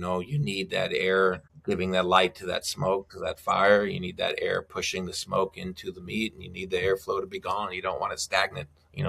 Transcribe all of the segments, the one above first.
You need that air giving that light to that smoke, to that fire. You need that air pushing the smoke into the meat, and you need the airflow to be gone. You don't want it stagnant,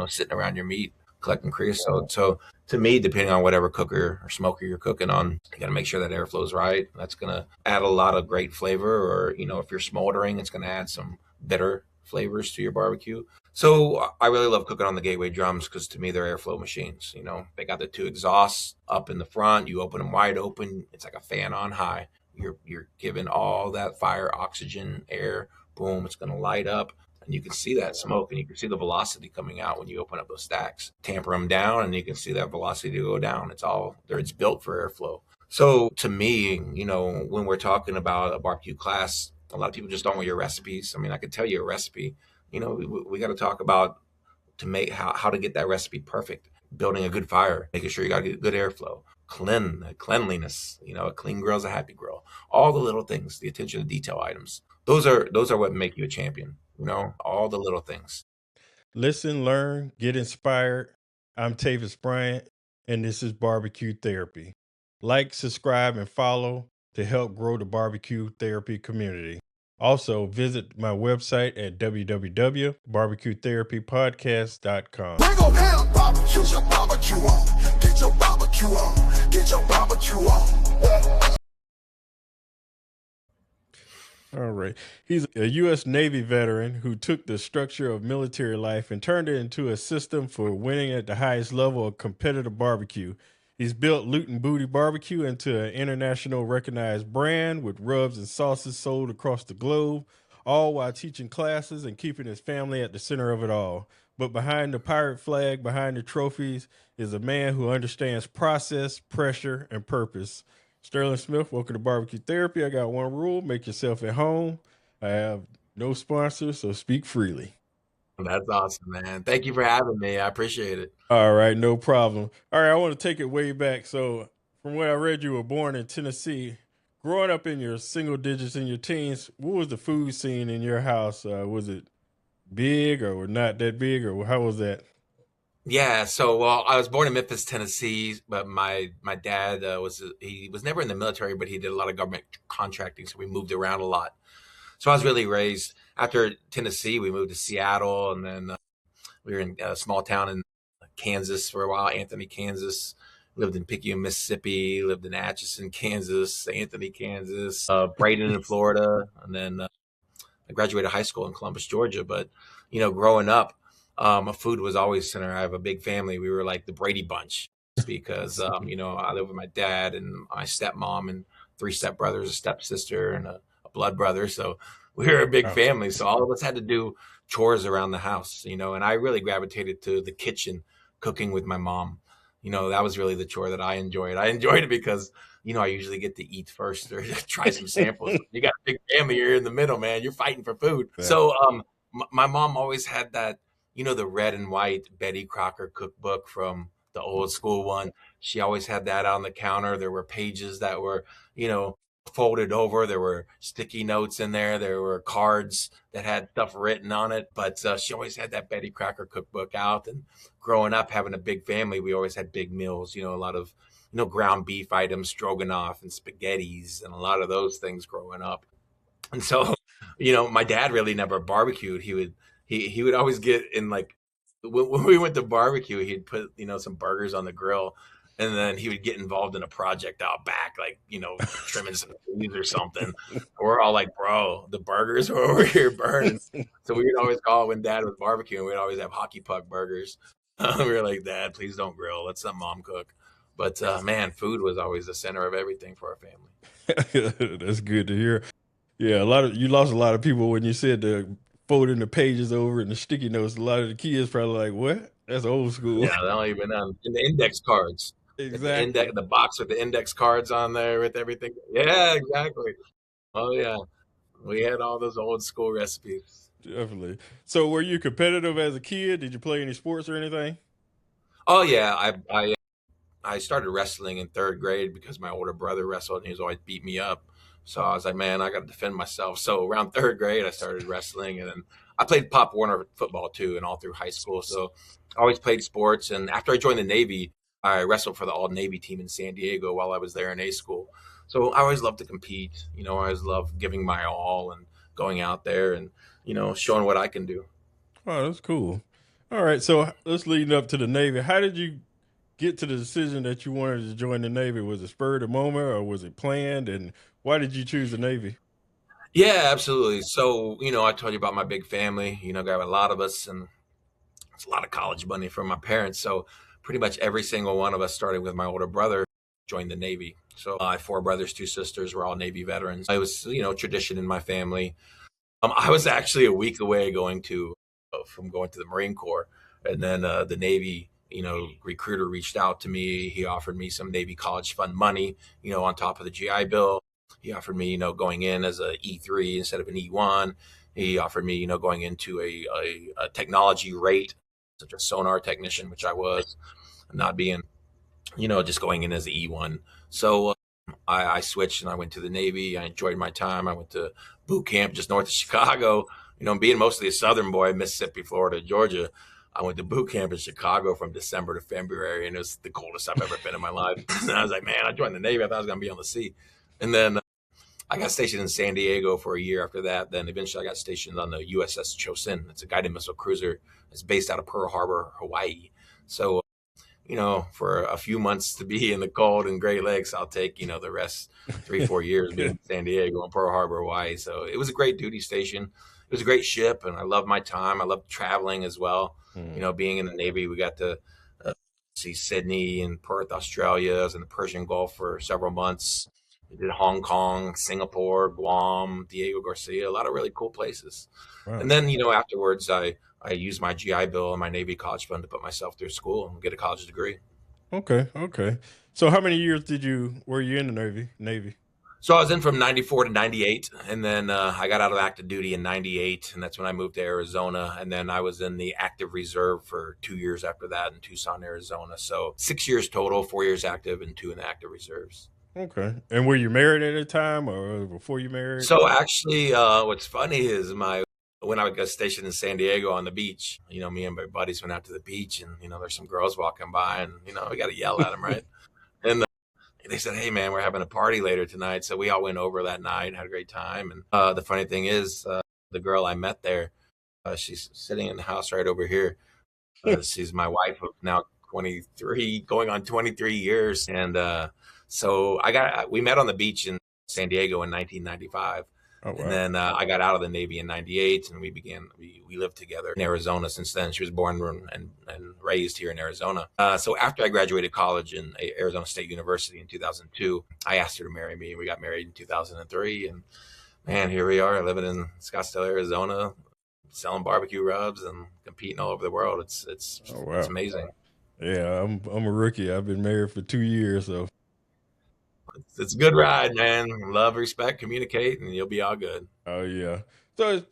sitting around your meat collecting creosote. So to me, depending on whatever cooker or smoker you're cooking on, you got to make sure that airflow is right. That's going to add a lot of great flavor. Or, if you're smoldering, it's going to add some bitter flavors to your barbecue. So I really love cooking on the Gateway drums because to me they're airflow machines. They got the two exhausts up in the front. You open them wide open. It's like a fan on high. You're giving all that fire, oxygen, air. Boom, it's going to light up. And you can see that smoke and you can see the velocity coming out when you open up those stacks. Tamper them down and you can see that velocity go down. It's built for airflow. So to me, when we're talking about a barbecue class, a lot of people just don't want your recipes. I mean, I could tell you a recipe. We got to talk about to make how to get that recipe perfect. Building a good fire, making sure you got good airflow, cleanliness. A clean grill is a happy grill. All the little things, the attention to detail items. Those are what make you a champion. All the little things. Listen, learn, get inspired. I'm Tavis Bryant, and this is BBQ Therapy. Like, subscribe, and follow to help grow the barbecue therapy community. Also, visit my website at www.bbqtherapypodcast.com. Bring on down, barbecue, your barbecue on. Get your barbecue on. Get your barbecue on. All right. He's a U.S. Navy veteran who took the structure of military life and turned it into a system for winning at the highest level of competitive barbecue. He's built Loot and Booty Barbecue into an international recognized brand with rubs and sauces sold across the globe, all while teaching classes and keeping his family at the center of it all. But behind the pirate flag, behind the trophies, is a man who understands process, pressure, and purpose. Sterling Smith, welcome to Barbecue Therapy. I got one rule: make yourself at home. I have no sponsors, so speak freely. That's awesome, man. Thank you for having me. I appreciate it. All right, no problem. All right, I want to take it way back. So, from what I read, you were born in Tennessee. Growing up in your single digits in your teens, what was the food scene in your house? Was it big or not that big, or how was that? Yeah, so I was born in Memphis, Tennessee, but my dad he was never in the military, but he did a lot of government contracting, so we moved around a lot. So I was really raised after Tennessee. We moved to Seattle, and then we were in a small town in Kansas for a while, Anthony, Kansas. Lived in Picayune, Mississippi. Lived in Atchison, Kansas. Anthony, Kansas. Braden in Florida, and then I graduated high school in Columbus, Georgia. But growing up, food was always center. I have a big family. We were like the Brady Bunch because I live with my dad and my stepmom and 3 stepbrothers, a stepsister, and a blood brother. So we were a big family. So all of us had to do chores around the house, and I really gravitated to the kitchen, cooking with my mom. That was really the chore that I enjoyed. I enjoyed it because, I usually get to eat first or try some samples. You got a big family, you're in the middle, man. You're fighting for food. Yeah. So my mom always had that, the red and white Betty Crocker cookbook from the old school one. She always had that on the counter. There were pages that were, folded over. There were sticky notes in there. There were cards that had stuff written on it. But she always had that Betty Crocker cookbook out. And growing up, having a big family, we always had big meals, a lot of, ground beef items, stroganoff and spaghettis and a lot of those things growing up. And so, my dad really never barbecued. He would always get in, like, when we went to barbecue, he'd put, some burgers on the grill. And then he would get involved in a project out back, like, trimming some trees or something. We're all like, bro, the burgers are over here burning. So we would always call when Dad was barbecuing. We'd always have hockey puck burgers. We were like, Dad, please don't grill. Let some Mom cook. But, man, food was always the center of everything for our family. That's good to hear. Yeah, you lost a lot of people when you said the folding the pages over and the sticky notes. A lot of the kids probably like, what? That's old school. Yeah, they don't even in the index cards. Exactly. The box with the index cards on there with everything. Yeah, exactly. Oh, yeah. We had all those old school recipes. Definitely. So were you competitive as a kid? Did you play any sports or anything? Oh, yeah. I started wrestling in 3rd grade because my older brother wrestled and he was always beat me up. So I was like, man, I got to defend myself. So around 3rd grade, I started wrestling, and then I played Pop Warner football too, and all through high school. So I always played sports. And after I joined the Navy, I wrestled for the all Navy team in San Diego while I was there in A school. So I always loved to compete. I always loved giving my all and going out there and, showing what I can do. Oh, that's cool. All right, so let's lead up to the Navy. How did you get to the decision that you wanted to join the Navy? Was it spur of the moment or was it planned? And why did you choose the Navy? Yeah, absolutely. So, I told you about my big family, got a lot of us, and it's a lot of college money from my parents. So pretty much every single one of us, starting with my older brother, joined the Navy. So I have four brothers, two sisters. We're all Navy veterans. It was, tradition in my family. I was actually a week away from going to the Marine Corps, and then the Navy, recruiter reached out to me. He offered me some Navy college fund money, on top of the GI Bill. He offered me, going in as a E3 instead of an E1. He offered me, going into a technology rate, such a sonar technician, which I was, not being, just going in as an E1. So I switched and I went to the Navy. I enjoyed my time. I went to boot camp just north of Chicago. Being mostly a Southern boy, Mississippi, Florida, Georgia, I went to boot camp in Chicago from December to February, and it was the coldest I've ever been in my life. And I was like, man, I joined the Navy. I thought I was going to be on the sea. And then I got stationed in San Diego for a year after that. Then eventually I got stationed on the USS Chosin. It's a guided missile cruiser. It's based out of Pearl Harbor, Hawaii. So, for a few months to be in the cold and Great Lakes, I'll take, the rest 3-4 years being in San Diego and Pearl Harbor, Hawaii. So it was a great duty station. It was a great ship, and I loved my time. I loved traveling as well. Being in the Navy, we got to see Sydney and Perth, Australia. I was in the Persian Gulf for several months. We did Hong Kong, Singapore, Guam, Diego Garcia, a lot of really cool places. Wow. And then, afterwards, I used my GI Bill and my Navy college fund to put myself through school and get a college degree. Okay. So how many years were you in the Navy? So I was in from 94 to 98, and then I got out of active duty in 98, and that's when I moved to Arizona. And then I was in the active reserve for 2 years after that in Tucson, Arizona. So 6 years total, 4 years active and 2 in the active reserves. Okay. And were you married at the time or before you married? So actually, what's funny is when I got stationed in San Diego on the beach, me and my buddies went out to the beach, and, there's some girls walking by, and, we got to yell at them, right? And they said, hey, man, we're having a party later tonight. So we all went over that night, had a great time. And the funny thing is, the girl I met there, she's sitting in the house right over here. She's my wife of now 23, going on 23 years. And so we met on the beach in San Diego in 1995. Oh, wow. And then I got out of the Navy in 98, and we lived together in Arizona since then. She was born and raised here in Arizona. So after I graduated college in Arizona State University in 2002, I asked her to marry me. We got married in 2003, and man, here we are living in Scottsdale, Arizona, selling barbecue rubs and competing all over the world. It's amazing. Yeah, I'm a rookie. I've been married for 2 years, so it's a good ride, man. Love, respect, communicate, and you'll be all good. Oh yeah. So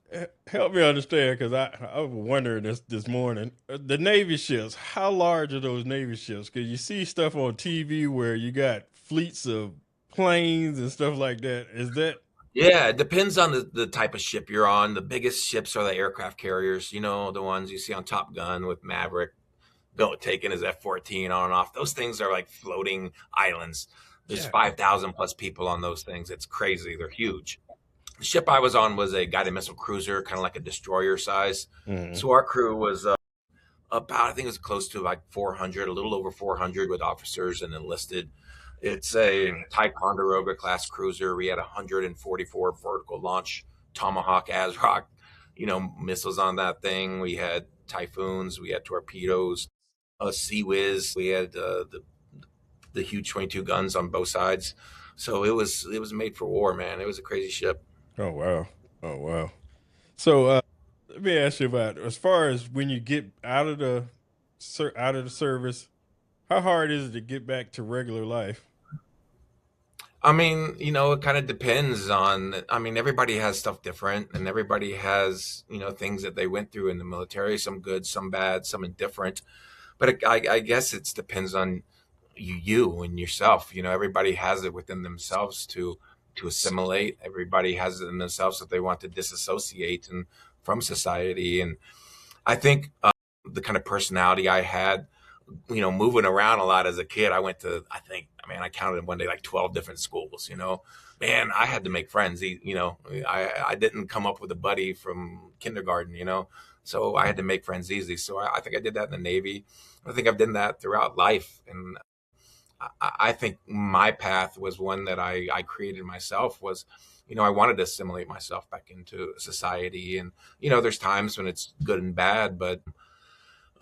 help me understand, because I was wondering this morning. The Navy ships, how large are those Navy ships? Because you see stuff on TV where you got fleets of planes and stuff like that. Is that? Yeah, it depends on the type of ship you're on. The biggest ships are the aircraft carriers, the ones you see on Top Gun with Maverick taking his F-14 on and off. Those things are like floating islands. There's 5,000 plus people on those things. It's crazy. They're huge. The ship I was on was a guided missile cruiser, kind of like a destroyer size. Mhm. So our crew was about, I think it was close to like 400, a little over 400 with officers and enlisted. It's a Ticonderoga class cruiser. We had 144 vertical launch Tomahawk ASRock, missiles on that thing. We had Typhoons. We had torpedoes, Sea Whiz. We had the huge 22 guns on both sides. So it was made for war, man. It was a crazy ship. Oh wow. So let me ask you about, as far as when you get out of the service, how hard is it to get back to regular life? I mean, it kind of depends on, everybody has stuff different, and everybody has, things that they went through in the military, some good, some bad, some indifferent. But I guess it depends on you and yourself. Everybody has it within themselves to assimilate. Everybody has it in themselves that they want to disassociate from society. And I think the kind of personality I had moving around a lot as a kid. I went to, I counted one day like 12 different schools, man, I had to make friends. I didn't come up with a buddy from kindergarten, so I had to make friends easy. So I think I did that in the Navy. I think I've done that throughout life. And I think my path was one that I created myself. Was, I wanted to assimilate myself back into society. And, there's times when it's good and bad, but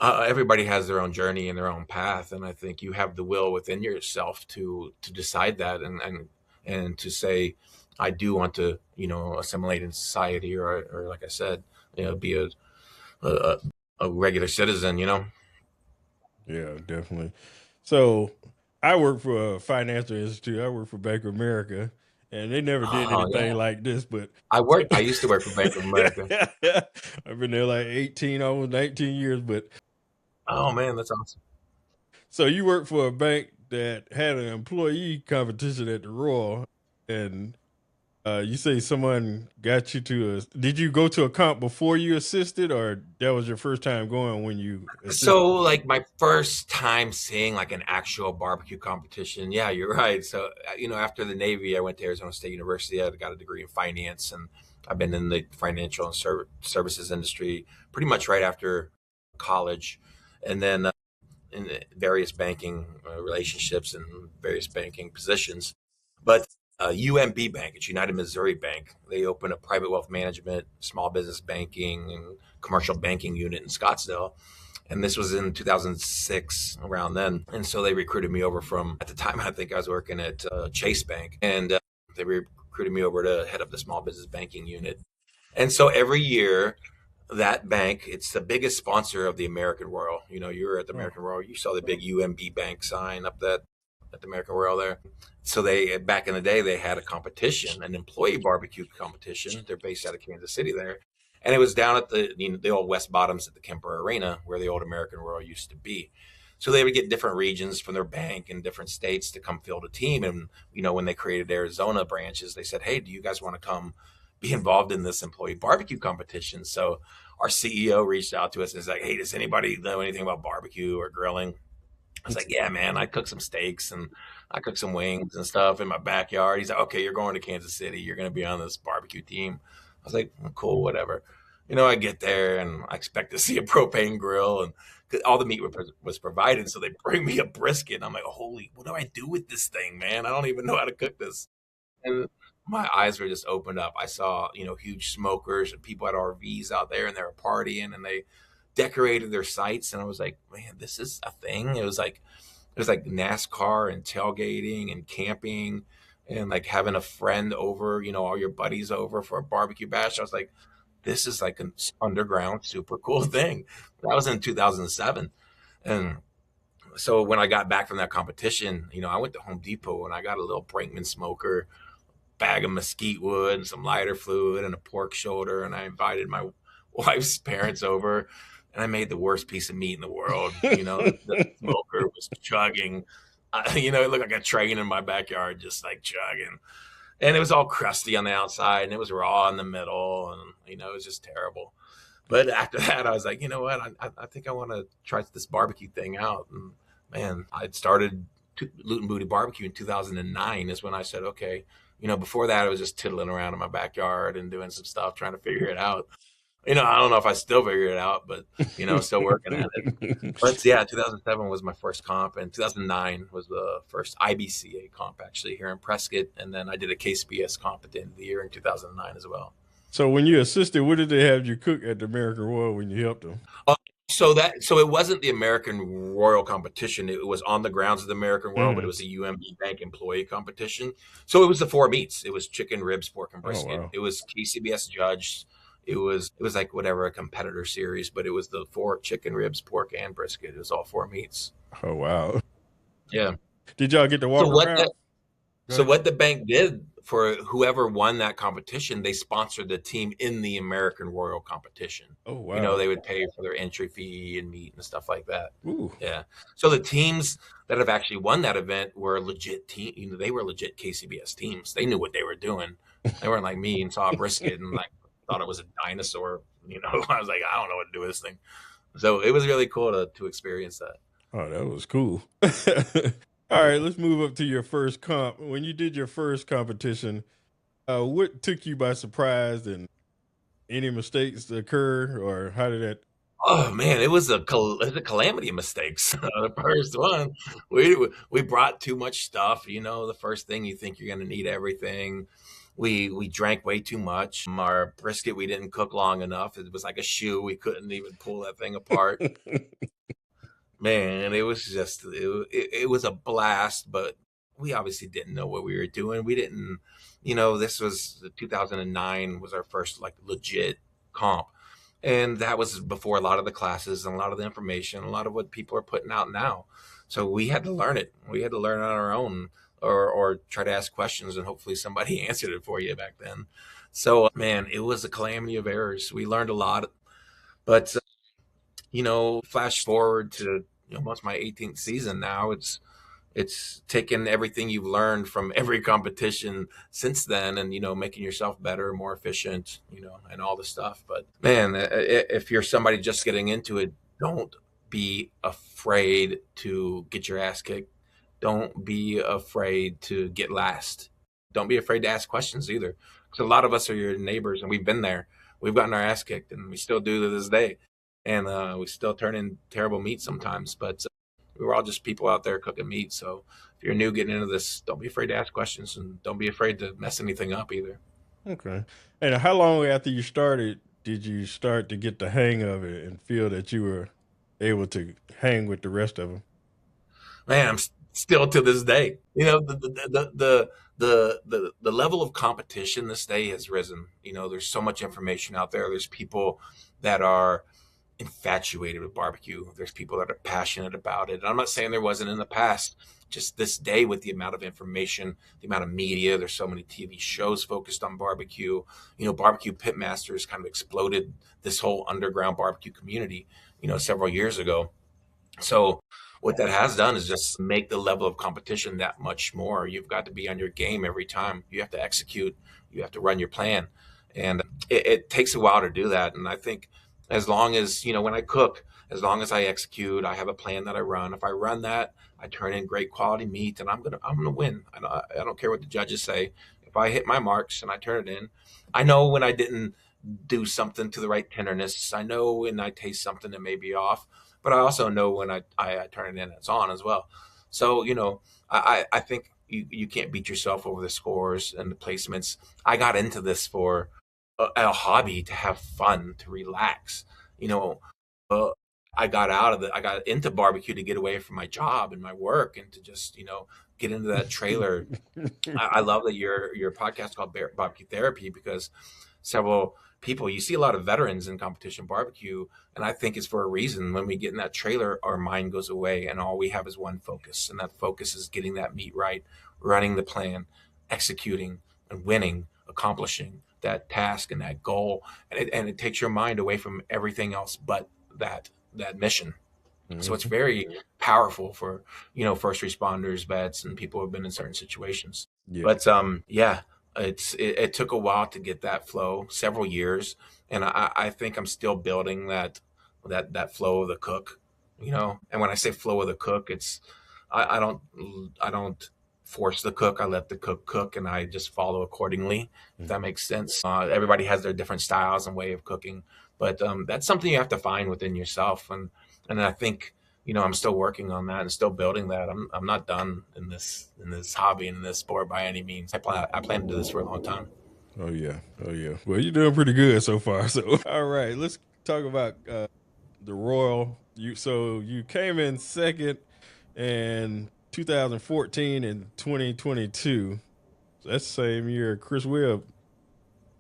everybody has their own journey and their own path. And I think you have the will within yourself to decide that, and to say, I do want to, assimilate in society, or like I said, be a, a regular citizen, Yeah, definitely. So I work for a financial institute. I work for Bank of America, and they never did Oh anything yeah. like this. But I used to work for Bank of America. I've been there like 18, almost 19 years. But Oh man, that's awesome. so you work for a bank that had an employee competition at the Royal, and you say someone got you to a. Did you go to a comp before you assisted, or that was your first time going when you assisted? So like my first time seeing like an actual barbecue competition. Yeah, you're right. So after the Navy, I went to Arizona State University. I got a degree in finance, and I've been in the financial and services industry pretty much right after college, and then in various banking relationships and various banking positions. But UMB Bank, it's United Missouri Bank, they opened a private wealth management, small business banking, and commercial banking unit in Scottsdale. And this was in 2006, around then. And so they recruited me over from, at the time, I think I was working at Chase Bank. And they recruited me over to head up the small business banking unit. And so every year, that bank, it's the biggest sponsor of the American Royal. You're at the Oh, American Royal, you saw the big UMB Bank sign up that at the American Royal there. So they, back in the day, they had a competition, an employee barbecue competition. They're based out of Kansas City there, and it was down at the old West Bottoms at the Kemper Arena where the old American Royal used to be. So they would get different regions from their bank and different states to come field a team. And when they created Arizona branches, they said, "Hey, do you guys want to come be involved in this employee barbecue competition?" So our CEO reached out to us and was like, "Hey, does anybody know anything about barbecue or grilling?" I was like, "Yeah, man, I cook some steaks and I cook some wings and stuff in my backyard." He's like, "Okay, you're going to Kansas City. You're going to be on this barbecue team." I was like, "Well, cool, whatever." I get there and I expect to see a propane grill, and 'cause all the meat was provided. So they bring me a brisket. And I'm like, "Holy, what do I do with this thing, man? I don't even know how to cook this." And my eyes were just opened up. I saw, huge smokers and people had RVs out there, and they were partying, and they decorated their sites. And I was like, man, this is a thing. It was like NASCAR and tailgating and camping and like having a friend over, all your buddies over for a barbecue bash. I was like, this is like an underground super cool thing. That was in 2007. And so when I got back from that competition, I went to Home Depot and I got a little Brinkman smoker, bag of mesquite wood and some lighter fluid and a pork shoulder. And I invited my wife's parents over, and I made the worst piece of meat in the world. The smoker was chugging. It looked like a train in my backyard, just like chugging. And it was all crusty on the outside and it was raw in the middle. And, it was just terrible. But after that, I was like, you know what? I think I want to try this barbecue thing out. And man, I'd started Loot and Booty Barbecue in 2009 is when I said, okay. Before that, I was just tiddling around in my backyard and doing some stuff, trying to figure it out. I don't know if I still figure it out, but, still working at it. But yeah, 2007 was my first comp, and 2009 was the first IBCA comp actually here in Prescott. And then I did a KCBS comp at the end of the year in 2009 as well. So when you assisted, what did they have you cook at the American Royal when you helped them? So it wasn't the American Royal competition. It was on the grounds of the American Royal, but it Mm. was a UMB Bank employee competition. So it was the four meats. It was chicken, ribs, pork, and Oh brisket. wow. It was KCBS judged. It was like whatever a competitor series, but it was the four chicken, ribs, pork, and brisket. It was all four meats. Oh wow. Yeah. Did y'all get to So walk what around? the Go So ahead. what the bank did for whoever won that competition, they sponsored the team in the American Royal competition. Oh wow. They would pay for their entry fee and meat and stuff like that. Ooh. Yeah. So the teams that have actually won that event were legit team. They were legit KCBS teams. They knew what they were doing. They weren't like me and saw a brisket and like thought it was a dinosaur. I was like, I don't know what to do with this thing. So it was really cool to experience that. Oh, that was cool. All right, let's move up to your first comp. When you did your first competition, what took you by surprise, and any mistakes occur, or how did that? Oh man, it was a calamity of mistakes. The first one, we brought too much stuff. You know, the first thing you think you're going to need everything. We drank way too much. Our brisket we didn't cook long enough. It was like a shoe. We couldn't even pull that thing apart. Man, it was just it was a blast, but we obviously didn't know what we were doing. We didn't, this was 2009 was our first like legit comp. And that was before a lot of the classes and a lot of the information, a lot of what people are putting out now. So we had to learn it. We had to learn on our own, or try to ask questions, and hopefully somebody answered it for you back then. So man, it was a calamity of errors. We learned a lot, but flash forward to almost my 18th season now. It's taken everything you've learned from every competition since then, and making yourself better, more efficient, and all the stuff. But man, if you're somebody just getting into it, don't be afraid to get your ass kicked. Don't be afraid to get last. Don't be afraid to ask questions either, because a lot of us are your neighbors, and we've been there. We've gotten our ass kicked, and we still do to this day. And we still turn in terrible meat sometimes, but we're all just people out there cooking meat. So if you're new getting into this, don't be afraid to ask questions, and don't be afraid to mess anything up either. Okay. And how long after you started did you start to get the hang of it and feel that you were able to hang with the rest of them? Man, still to this day, the level of competition this day has risen. There's so much information out there. There's people that are infatuated with barbecue. There's people that are passionate about it. And I'm not saying there wasn't in the past. Just this day, with the amount of information, the amount of media, there's so many TV shows focused on barbecue. Barbecue Pitmasters kind of exploded this whole underground barbecue community, several years ago. So what that has done is just make the level of competition that much more. You've got to be on your game every time. You have to execute. You have to run your plan, and it takes a while to do that. And I think as long as when I cook, as long as I execute, I have a plan that I run. If I run that, I turn in great quality meat, and I'm gonna win. I don't care what the judges say. If I hit my marks and I turn it in, I know when I didn't do something to the right tenderness. I know when I taste something that may be off, but I also know when I turn it in, it's on as well. So I think you can't beat yourself over the scores and the placements. I got into this for a hobby, to have fun, to relax. You know, uh, I got out of it. I got into barbecue to get away from my job and my work, and to just get into that trailer. I love that your podcast is called BBQ Therapy, because several people, you see a lot of veterans in competition barbecue, and I think it's for a reason. When we get in that trailer, our mind goes away, and all we have is one focus, and that focus is getting that meat right, running the plan, executing, and winning, accomplishing that task and that goal, and it takes your mind away from everything else but that mission. So it's Hmm. very powerful for first responders, vets, and people who have been in certain situations. Yeah. But yeah, it took a while to get that flow, several years, and I think I'm still building that flow of the cook. And when I say flow of the cook, it's I don't force the cook. I let the cook cook, and I just follow accordingly. If that makes sense. Everybody has their different styles and way of cooking, but that's something you have to find within yourself, and I think I'm still working on that and still building that. I'm not done in this hobby and in this sport by any means. I plan to do this for a long time. Oh yeah. Oh yeah. Well, you're doing pretty good so far. So all right, let's talk about the Royal. You came in second in 2014 and 2022. So that's the same year Chris Webb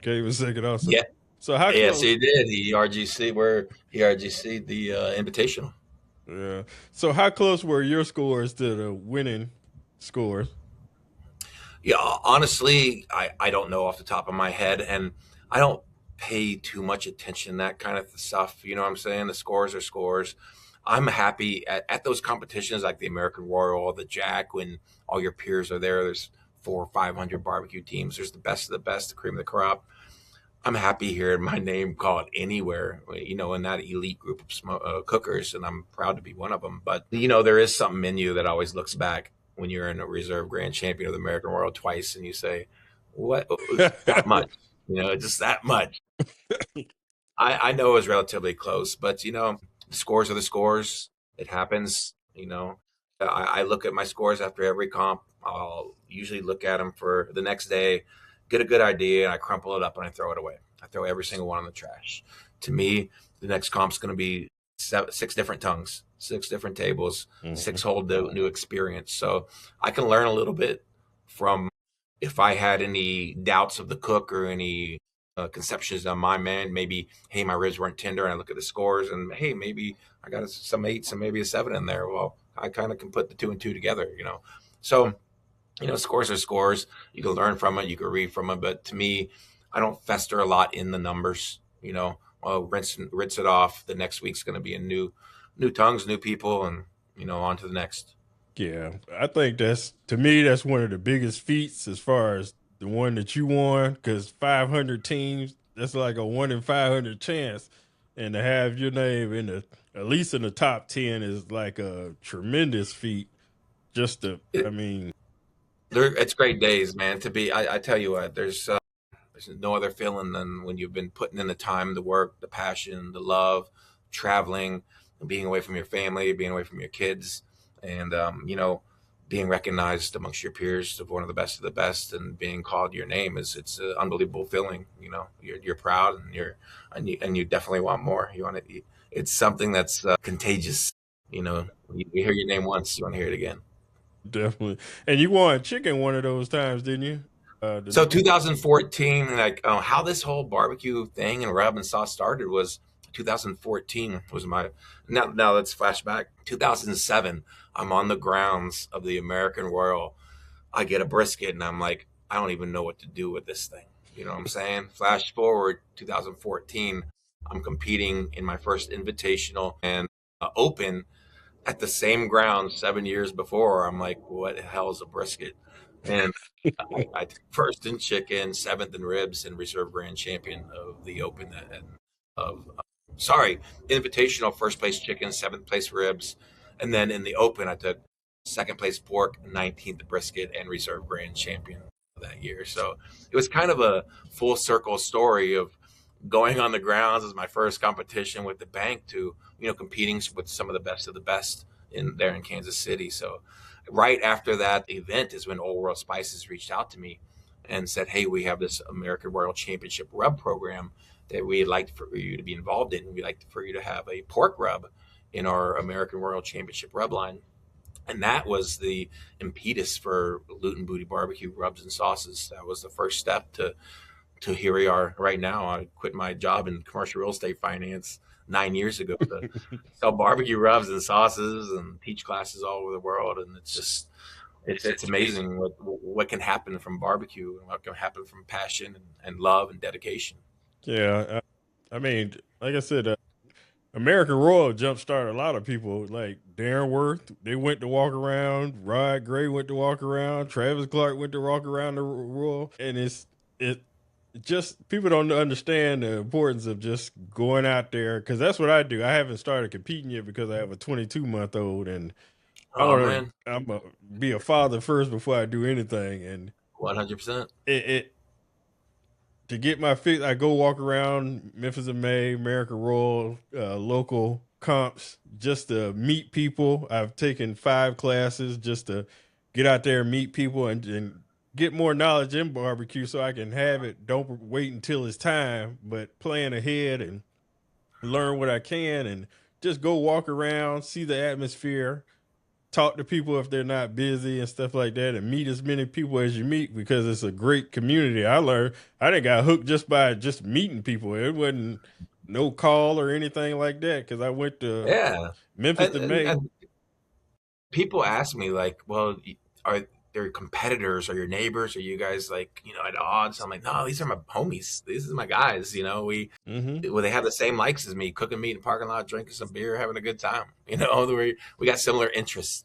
came in second also. Yeah, So how yes, close? he did. He RGC the invitational. Yeah. So how close were your scores to the winning scores? Yeah, honestly, I don't know off the top of my head, and I don't pay too much attention to that kind of stuff. You know what I'm saying? The scores are scores. I'm happy at those competitions like the American Royal, the Jack, when all your peers are there. There's 400 or 500 barbecue teams. There's the best of the best, the cream of the crop. I'm happy hearing my name called anywhere, in that elite group of cookers, and I'm proud to be one of them. But there is something in you that always looks back when you're in a reserve grand champion of the American World twice, and you say, "What that much? Just that much." I know it was relatively close, but scores are the scores. It happens. I look at my scores after every comp. I'll usually look at them for the next day, get a good idea, and I crumple it up and I throw it away. I throw every single one in the trash. To me, the next comp's going to be six different tongues, six different tables, six whole new experience. So I can learn a little bit from if I had any doubts of the cook or any conceptions on my man, maybe, hey, my ribs weren't tender, and I look at the scores, and hey, maybe I got some 8s and maybe a 7 in there. Well, I kind of can put the 2 and 2 together. So, scores are scores. You can learn from it, you can read from it, but to me, I don't fester a lot in the numbers. I'll rinse it off. The next week's going to be a new tongues, new people, and on to the next. Yeah, I think to me, that's one of the biggest feats as far as the one that you won, because 500 teams, that's like a 1 in 500 chance. And to have your name at least in the top 10 is like a tremendous feat. It's great days, man. To be, I tell you what, there's no other feeling than when you've been putting in the time, the work, the passion, the love, traveling, being away from your family, being away from your kids, and being recognized amongst your peers of one of the best, and being called your name it's an unbelievable feeling. You're proud, and you definitely want more. You want it. It's something that's contagious. You hear your name once, you want to hear it again. Definitely. And you won chicken one of those times, didn't you? So 2014, like how this whole barbecue thing and rub and sauce started was 2014 was my now let's flash back 2007. I'm on the grounds of the American Royal. I get a brisket and I'm like, I don't even know what to do with this thing. You know what I'm saying? Flash forward 2014, I'm competing in my first invitational and open at the same ground 7 years before. I'm like, what the hell is a brisket? And I took first in chicken, seventh in ribs, and reserve grand champion of the Open. Sorry, invitational first place chicken, seventh place ribs, and then in the Open I took second place pork, 19th brisket, and reserve grand champion that year. So it was kind of a full circle story of going on the grounds as my first competition with the bank to competing with some of the best in Kansas City. So right after that event is when Old World Spices reached out to me and said, hey, we have this American Royal Championship rub program that we'd like for you to be involved in. We'd like for you to have a pork rub in our American Royal Championship rub line. And that was the impetus for Loot and Booty Barbecue rubs and sauces. That was the first step to here we are right now. I quit my job in commercial real estate finance 9 years ago to sell barbecue rubs and sauces and teach classes all over the world. And it's amazing what can happen from barbecue and what can happen from passion and love and dedication. Yeah, I mean, like I said, American Royal jumpstarted a lot of people. Like Darren Worth, they went to walk around. Rod Gray went to walk around. Travis Clark went to walk around the Royal, and it just people don't understand the importance of just going out there, because that's what I do. I haven't started competing yet because I have a 22-month-old, and I'm gonna be a father first before I do anything. And 100%. It to get my fix, I go walk around Memphis in May, American Royal, local comps, just to meet people. I've taken 5 classes just to get out there and meet people and get more knowledge in barbecue so I can have it. Don't wait until it's time, but plan ahead and learn what I can and just go walk around, see the atmosphere, talk to people if they're not busy and stuff like that, and meet as many people as you meet, because it's a great community. I didn't got hooked just by just meeting people. It wasn't no call or anything like that, because I went to Memphis in May. And people ask me like, well, are there competitors or your neighbors? Are you guys like, at odds? I'm like, no, these are my homies. These are my guys. They have the same likes as me, cooking meat in the parking lot, drinking some beer, having a good time. We got similar interests.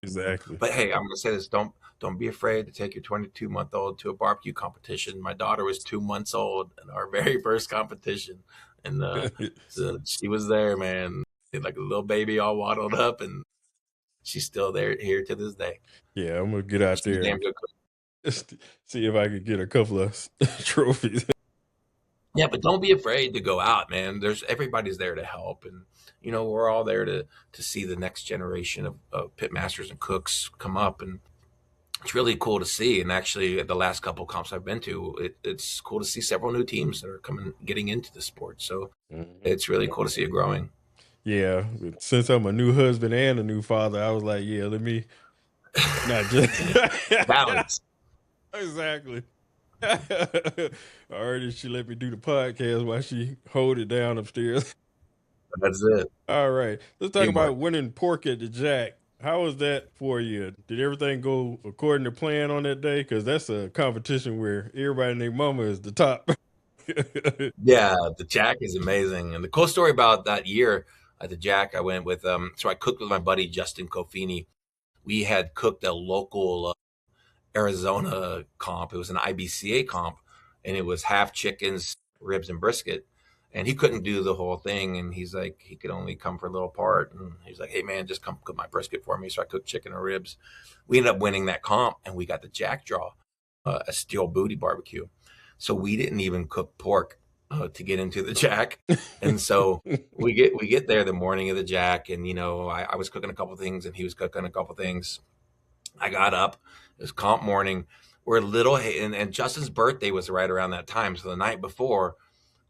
Exactly. But hey, I'm gonna say this: don't don't be afraid to take your 22-month-old to a barbecue competition. My daughter was 2 months old in our very first competition, and so she was there, man, like a little baby, all waddled up, and she's still there here to this day. Yeah, I'm gonna get out She's a there damn and good cook. see if I could get a couple of trophies. Yeah, but don't be afraid to go out, man. Everybody's there to help, and we're all there to see the next generation of pitmasters and cooks come up, and it's really cool to see. And actually, at the last couple of comps I've been to, it's cool to see several new teams that are getting into the sport. So it's really cool to see it growing. Yeah, since I'm a new husband and a new father, I was like, yeah, let me not just Balance. Exactly. Already, she let me do the podcast while she hold it down upstairs. That's it. All right, let's talk Teamwork. about winning pork at the Jack. How was that for you? Did everything go according to plan on that day? Because that's a competition where everybody and their mama is the top. Yeah, the Jack is amazing. And the cool story about that year at the Jack, I went with so I cooked with my buddy Justin Kofini. We had cooked a local Arizona comp. It was an IBCA comp, and it was half chickens, ribs, and brisket. And he couldn't do the whole thing, and he's like, he could only come for a little part. And he's like, hey man, just come cook my brisket for me. So I cooked chicken and ribs. We ended up winning that comp, and we got the Jack draw, a steel booty barbecue. So we didn't even cook pork to get into the Jack. And so we get there the morning of the Jack, and I was cooking a couple things, and he was cooking a couple things. I got up. It was comp morning. We're and Justin's birthday was right around that time. So the night before,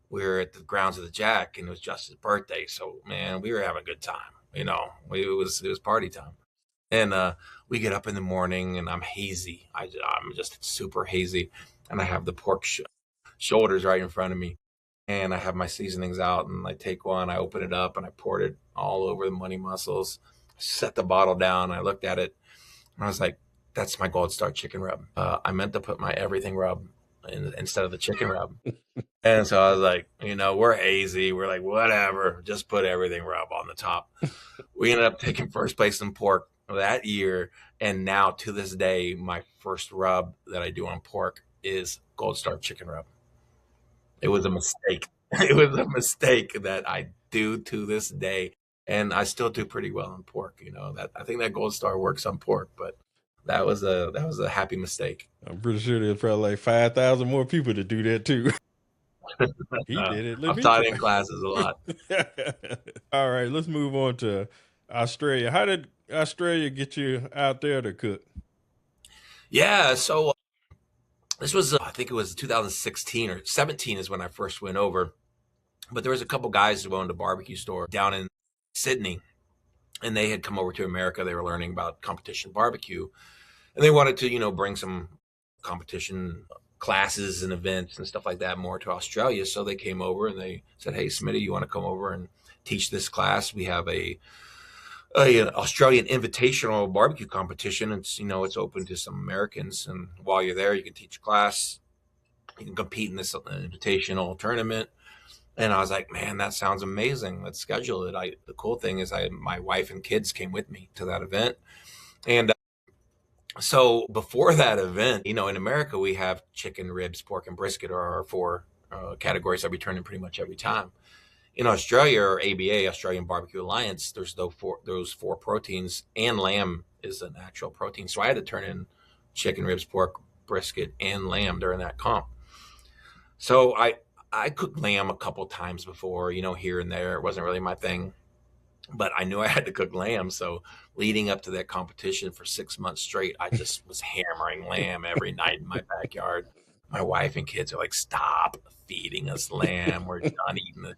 we were at the grounds of the Jack, and it was Justin's birthday. So man, we were having a good time. It was party time. And we get up in the morning, and I'm hazy. I'm just super hazy, and I have the pork shoulders right in front of me, and I have my seasonings out, and I take one, I open it up, and I poured it all over the money mussels. Set the bottle down. I looked at it, and I was like, that's my Gold Star chicken rub. I meant to put my everything rub instead of the chicken rub. And so I was like, we're hazy. We're like, whatever, just put everything rub on the top. We ended up taking first place in pork that year. And now to this day, my first rub that I do on pork is Gold Star chicken rub. It was a mistake. It was a mistake that I do to this day. And I still do pretty well on pork. That I think that Gold Star works on pork, but that was a happy mistake. I'm pretty sure there's probably like 5,000 more people to do that too. He did it. I've taught in classes a lot. All right, let's move on to Australia. How did Australia get you out there to cook? Yeah, so this was, I think it was 2016 or 17 is when I first went over. But there was a couple guys who owned a barbecue store down in Sydney, and they had come over to America. They were learning about competition barbecue, and they wanted to, bring some competition classes and events and stuff like that more to Australia. So they came over and they said, hey, Smitty, you want to come over and teach this class? We have an Australian invitational barbecue competition. It's open to some Americans. And while you're there, you can teach a class. You can compete in this invitational tournament. And I was like, man, that sounds amazing. Let's schedule it. The cool thing is my wife and kids came with me to that event. And so before that event, in America, we have chicken, ribs, pork, and brisket are our four categories that we turn in pretty much every time. In Australia, or ABA, Australian Barbecue Alliance, there's those four proteins, and lamb is an actual protein. So I had to turn in chicken, ribs, pork, brisket, and lamb during that comp. So I cooked lamb a couple times before, here and there. It wasn't really my thing, but I knew I had to cook lamb. So leading up to that competition for 6 months straight, I just was hammering lamb every night in my backyard. My wife and kids are like, stop feeding us lamb. We're done eating this.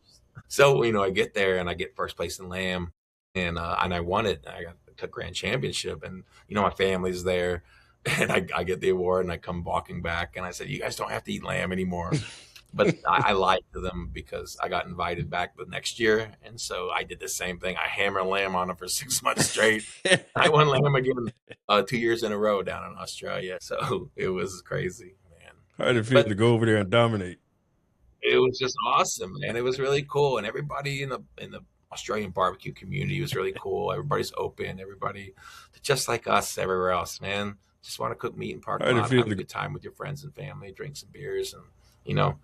So, I get there and I get first place in lamb, and I won it. I took grand championship, and, my family's there, and I get the award, and I come walking back, and I said, you guys don't have to eat lamb anymore. But I lied to them because I got invited back the next year. And so I did the same thing. I hammered lamb on them for 6 months straight. I won lamb again 2 years in a row down in Australia. So it was crazy, man. How did it feel to go over there and dominate? It was just awesome, man. It was really cool. And everybody in the Australian barbecue community was really cool. Everybody's open. Everybody just like us everywhere else, man. Just want to cook meat in parking How did it lot, feel have a to good time with your friends and family, drink some beers, and you know,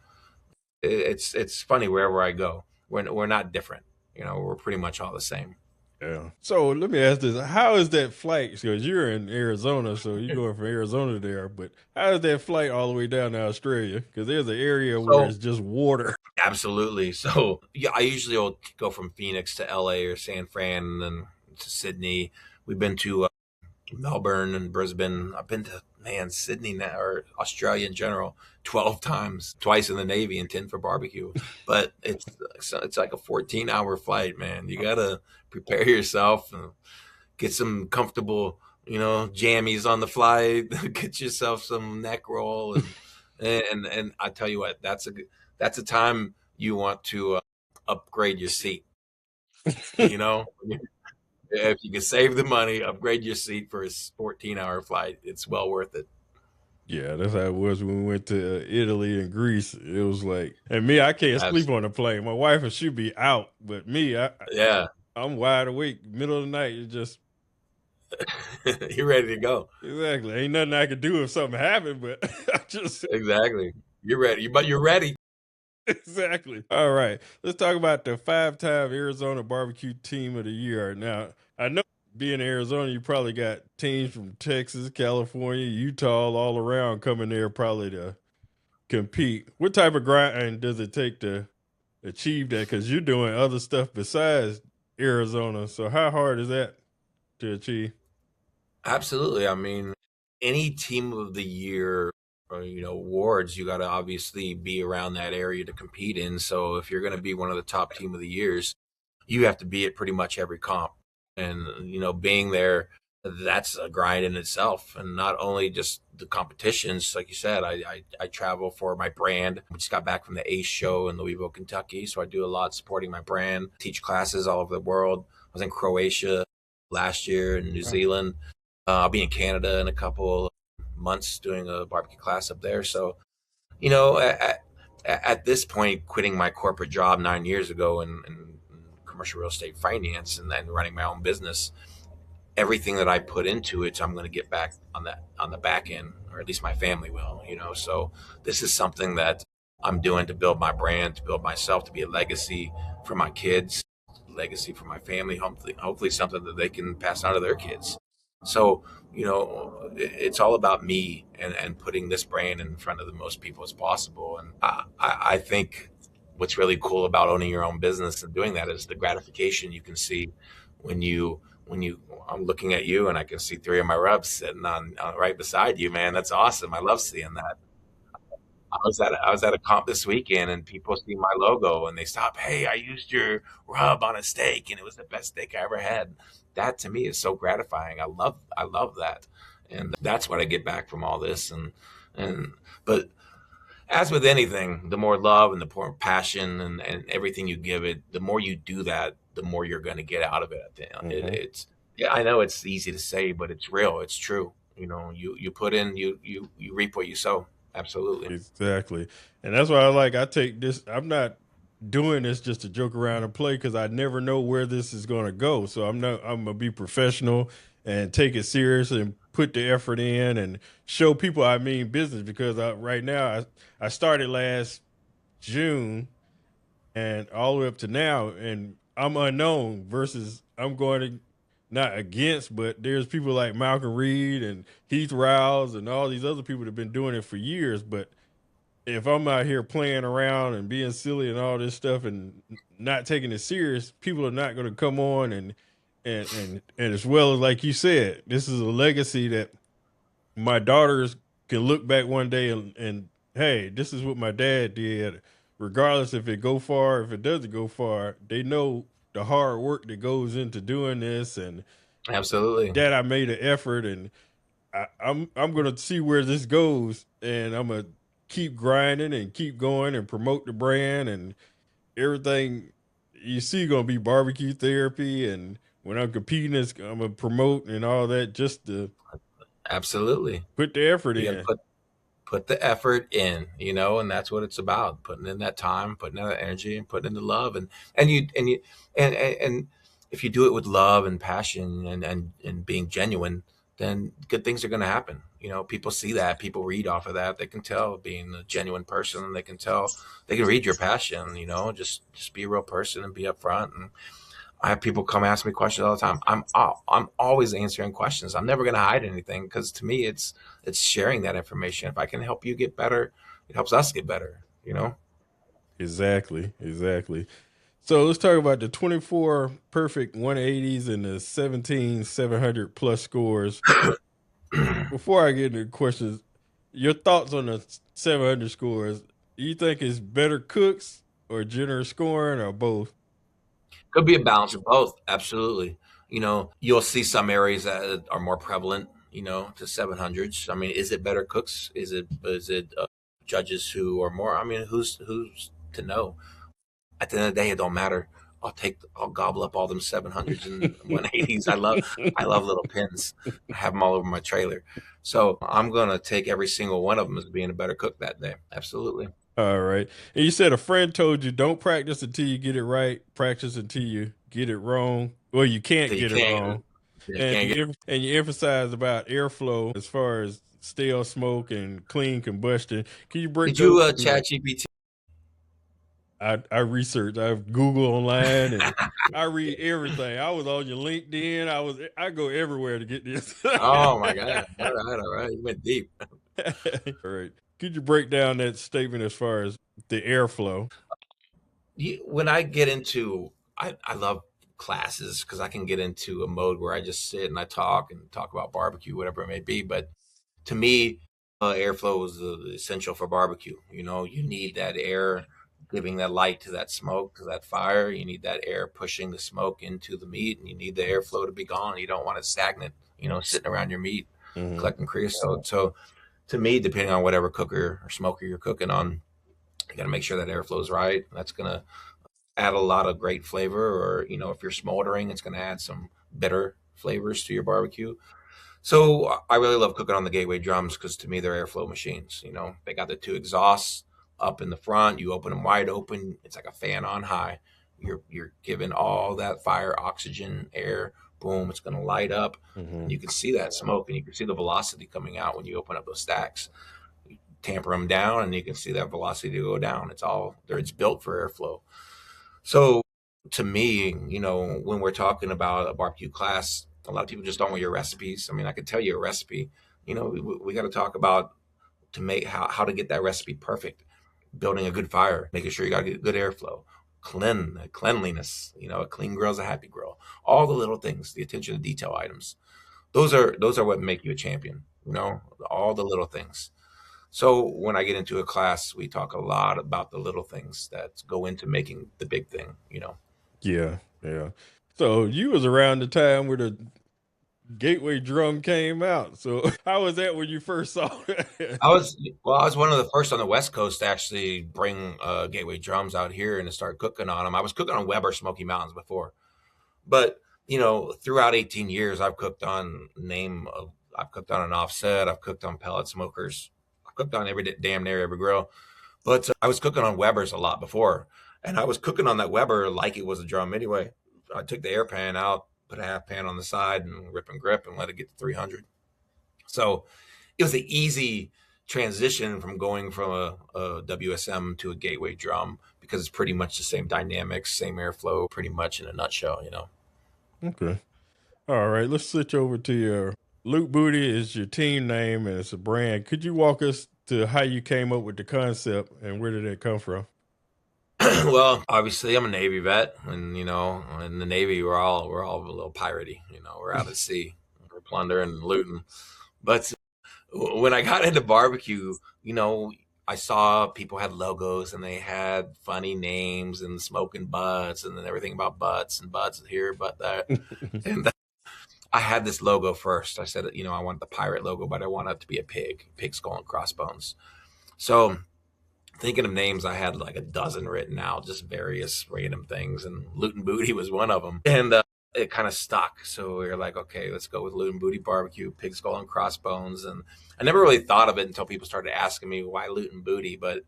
it's funny wherever I go. We're not different. We're pretty much all the same. Yeah. So let me ask this: how is that flight? Because you're in Arizona, so you're going from Arizona there. But how is that flight all the way down to Australia? Because there's an area where So it's just water. absolutely. So yeah, I usually will go from Phoenix to LA or San Fran and then to Sydney. We've been to Melbourne and Brisbane. I've been to Sydney now, or Australia in general, 12 times, twice in the Navy and 10 for barbecue. But it's like a 14-hour flight, man. You gotta prepare yourself and get some comfortable, jammies on the flight. Get yourself some neck roll, and I tell you what, that's a time you want to upgrade your seat. You know, if you can save the money, upgrade your seat for a 14-hour flight. It's well worth it. Yeah, that's how it was when we went to Italy and Greece. It was like, and me, I can't sleep on the plane. My wife, she'd be out, but me, Yeah, I'm wide awake, middle of the night. It just you're ready to go. exactly ain't nothing I could do if something happened, but I just Exactly, you're ready. But you're ready. exactly. All right, let's talk about the 5-time Arizona Barbecue Team of the Year. Now, I know being in Arizona, you probably got teams from Texas, California, Utah, all around coming there probably to compete. What type of grind does it take to achieve that? Because you're doing other stuff besides Arizona. So how hard is that to achieve? Absolutely. I mean, any team of the year, or, awards, you got to obviously be around that area to compete in. So if you're going to be one of the top team of the years, you have to be at pretty much every comp. And, being there, that's a grind in itself. And not only just the competitions, like you said, I travel for my brand. We just got back from the ACE show in Louisville, Kentucky. So I do a lot supporting my brand, teach classes all over the world. I was in Croatia last year and New Zealand. I'll be in Canada in a couple months doing a barbecue class up there. So, at this point, quitting my corporate job 9 years ago in commercial real estate finance and then running my own business, everything that I put into it, I'm going to get back on the back end, or at least my family will. So this is something that I'm doing to build my brand, to build myself, to be a legacy for my kids, legacy for my family. Hopefully something that they can pass on to their kids. So, it's all about me and putting this brand in front of the most people as possible. And I think what's really cool about owning your own business and doing that is the gratification you can see when I'm looking at you and I can see three of my reps sitting on right beside you, man. That's awesome. I love seeing that. I was at a comp this weekend and people see my logo and they stop. Hey, I used your rub on a steak and it was the best steak I ever had. That to me is so gratifying. I love that, and that's what I get back from all this. And but as with anything, the more love and the more passion and everything you give it, the more you do that, the more you're going to get out of it. Mhm. It's yeah, I know it's easy to say, but it's real. It's true. You put in, you reap what you sow. Absolutely. Exactly. And that's why I take this. I'm not doing this just to joke around and play because I never know where this is going to go. So I'm going to be professional and take it serious and put the effort in and show people I mean business because right now I started last June and all the way up to now, and I'm unknown versus I'm going to not against, but there's people like Malcolm Reed and Heath Rouse and all these other people that have been doing it for years. But if I'm out here playing around and being silly and all this stuff and not taking it serious, people are not going to come on and as well as like you said, this is a legacy that my daughters can look back one day and hey, this is what my dad did. Regardless if it go far, if it doesn't go far, they know the hard work that goes into doing this and Absolutely. that I made an effort and I'm gonna see where this goes and I'm gonna keep grinding and keep going and promote the brand and everything you see gonna be barbecue therapy and when I'm competing I'm gonna promote and all that just to Absolutely. put the effort You got to in. put the effort in, and that's what it's about. Putting in that time, putting in that energy, and putting in the love, and if you do it with love and passion and being genuine, then good things are going to happen. People see that, people read off of that. They can tell being a genuine person. They can tell, they can read your passion. Just be a real person and be upfront. And I have people come ask me questions all the time. I'm always answering questions. I'm never going to hide anything, because to me, it's sharing that information. If I can help you get better, it helps us get better. Exactly, exactly. So let's talk about the 24 perfect 180s and the 17 700 plus scores. Before I get into questions, your thoughts on the 700 scores? Do you think it's better cooks or generous scoring or both? Could be a balance of both. Absolutely. You'll see some areas that are more prevalent, to 700s. I mean, is it better cooks? Is it judges who are more? I mean, who's to know? At the end of the day, it don't matter. I'll gobble up all them 700s and 180s. I love little pins. I have them all over my trailer. So I'm gonna take every single one of them as being a better cook that day. Absolutely. All right. And you said a friend told you don't practice until you get it right. Practice until you get it wrong. Well, you can't So you get it can't wrong. you And can't get you emphasize about airflow as far as stale smoke and clean combustion. Can you break Did those you two? chat GPT? I research. I Google online and I read everything. I was on your LinkedIn. I go everywhere to get this. Oh my god. All right. You went deep. All right. Could you break down that statement as far as the airflow? When I get into, I love classes because I can get into a mode where I just sit and I talk about barbecue, whatever it may be. But to me, airflow is the essential for barbecue. You need that air giving that light to that smoke, to that fire. You need that air pushing the smoke into the meat, and you need the airflow to be gone. You don't want it stagnant, sitting around your meat, Mhm. collecting creosote. So to me, depending on whatever cooker or smoker you're cooking on, you got to make sure that airflow is right. That's gonna add a lot of great flavor. Or if you're smoldering, it's going to add some bitter flavors to your barbecue. So I really love cooking on the gateway drums because to me they're airflow machines. They got the two exhausts up in the front. You open them wide open. It's like a fan on high. You're giving all that fire, oxygen, air. Boom! It's going to light up, and Mhm. you can see that smoke, and you can see the velocity coming out when you open up those stacks. You tamper them down, and you can see that velocity go down. It's all there. It's built for airflow. So to me, when we're talking about a barbecue class, a lot of people just don't want your recipes. I mean, I could tell you a recipe. We got to talk about to make how to get that recipe perfect. Building a good fire, making sure you got good airflow, cleanliness. A clean grill is a happy grill. All the little things, the attention to detail items. Those are what make you a champion. All the little things. So when I get into a class, we talk a lot about the little things that go into making the big thing. Yeah, yeah. So you was around the time where the Gateway drum came out. So how was that when you first saw it? I was one of the first on the West Coast to actually bring Gateway drums out here and to start cooking on them. I was cooking on Weber Smoky Mountains before, but throughout 18 years, I've cooked on an offset, I've cooked on pellet smokers, I've cooked on damn near every grill. But I was cooking on Webers a lot before, and I was cooking on that Weber like it was a drum anyway. I took the air pan out, put a half pan on the side, and rip and grip, and let it get to 300. So it was an easy transition from going from a WSM to a gateway drum because it's pretty much the same dynamics, same airflow, pretty much in a nutshell. Okay. All right. Let's switch over to your Luke Booty is your team name and it's a brand. Could you walk us to how you came up with the concept and where did it come from? Well, obviously, I'm a Navy vet, and in the Navy, we're all a little piratey. We're out at sea, we're plundering and looting. But when I got into barbecue, I saw people had logos and they had funny names and smoking butts and then everything about butts and butts here, butt there. And I had this logo first. I said, I want the pirate logo, but I want it to be a pig skull and crossbones. So thinking of names, I had like a dozen written out, just various random things, and Loot and Booty was one of them. And it kind of stuck. So we were like, okay, let's go with Loot and Booty Barbecue, Pig Skull and Crossbones. And I never really thought of it until people started asking me why Loot and Booty. But,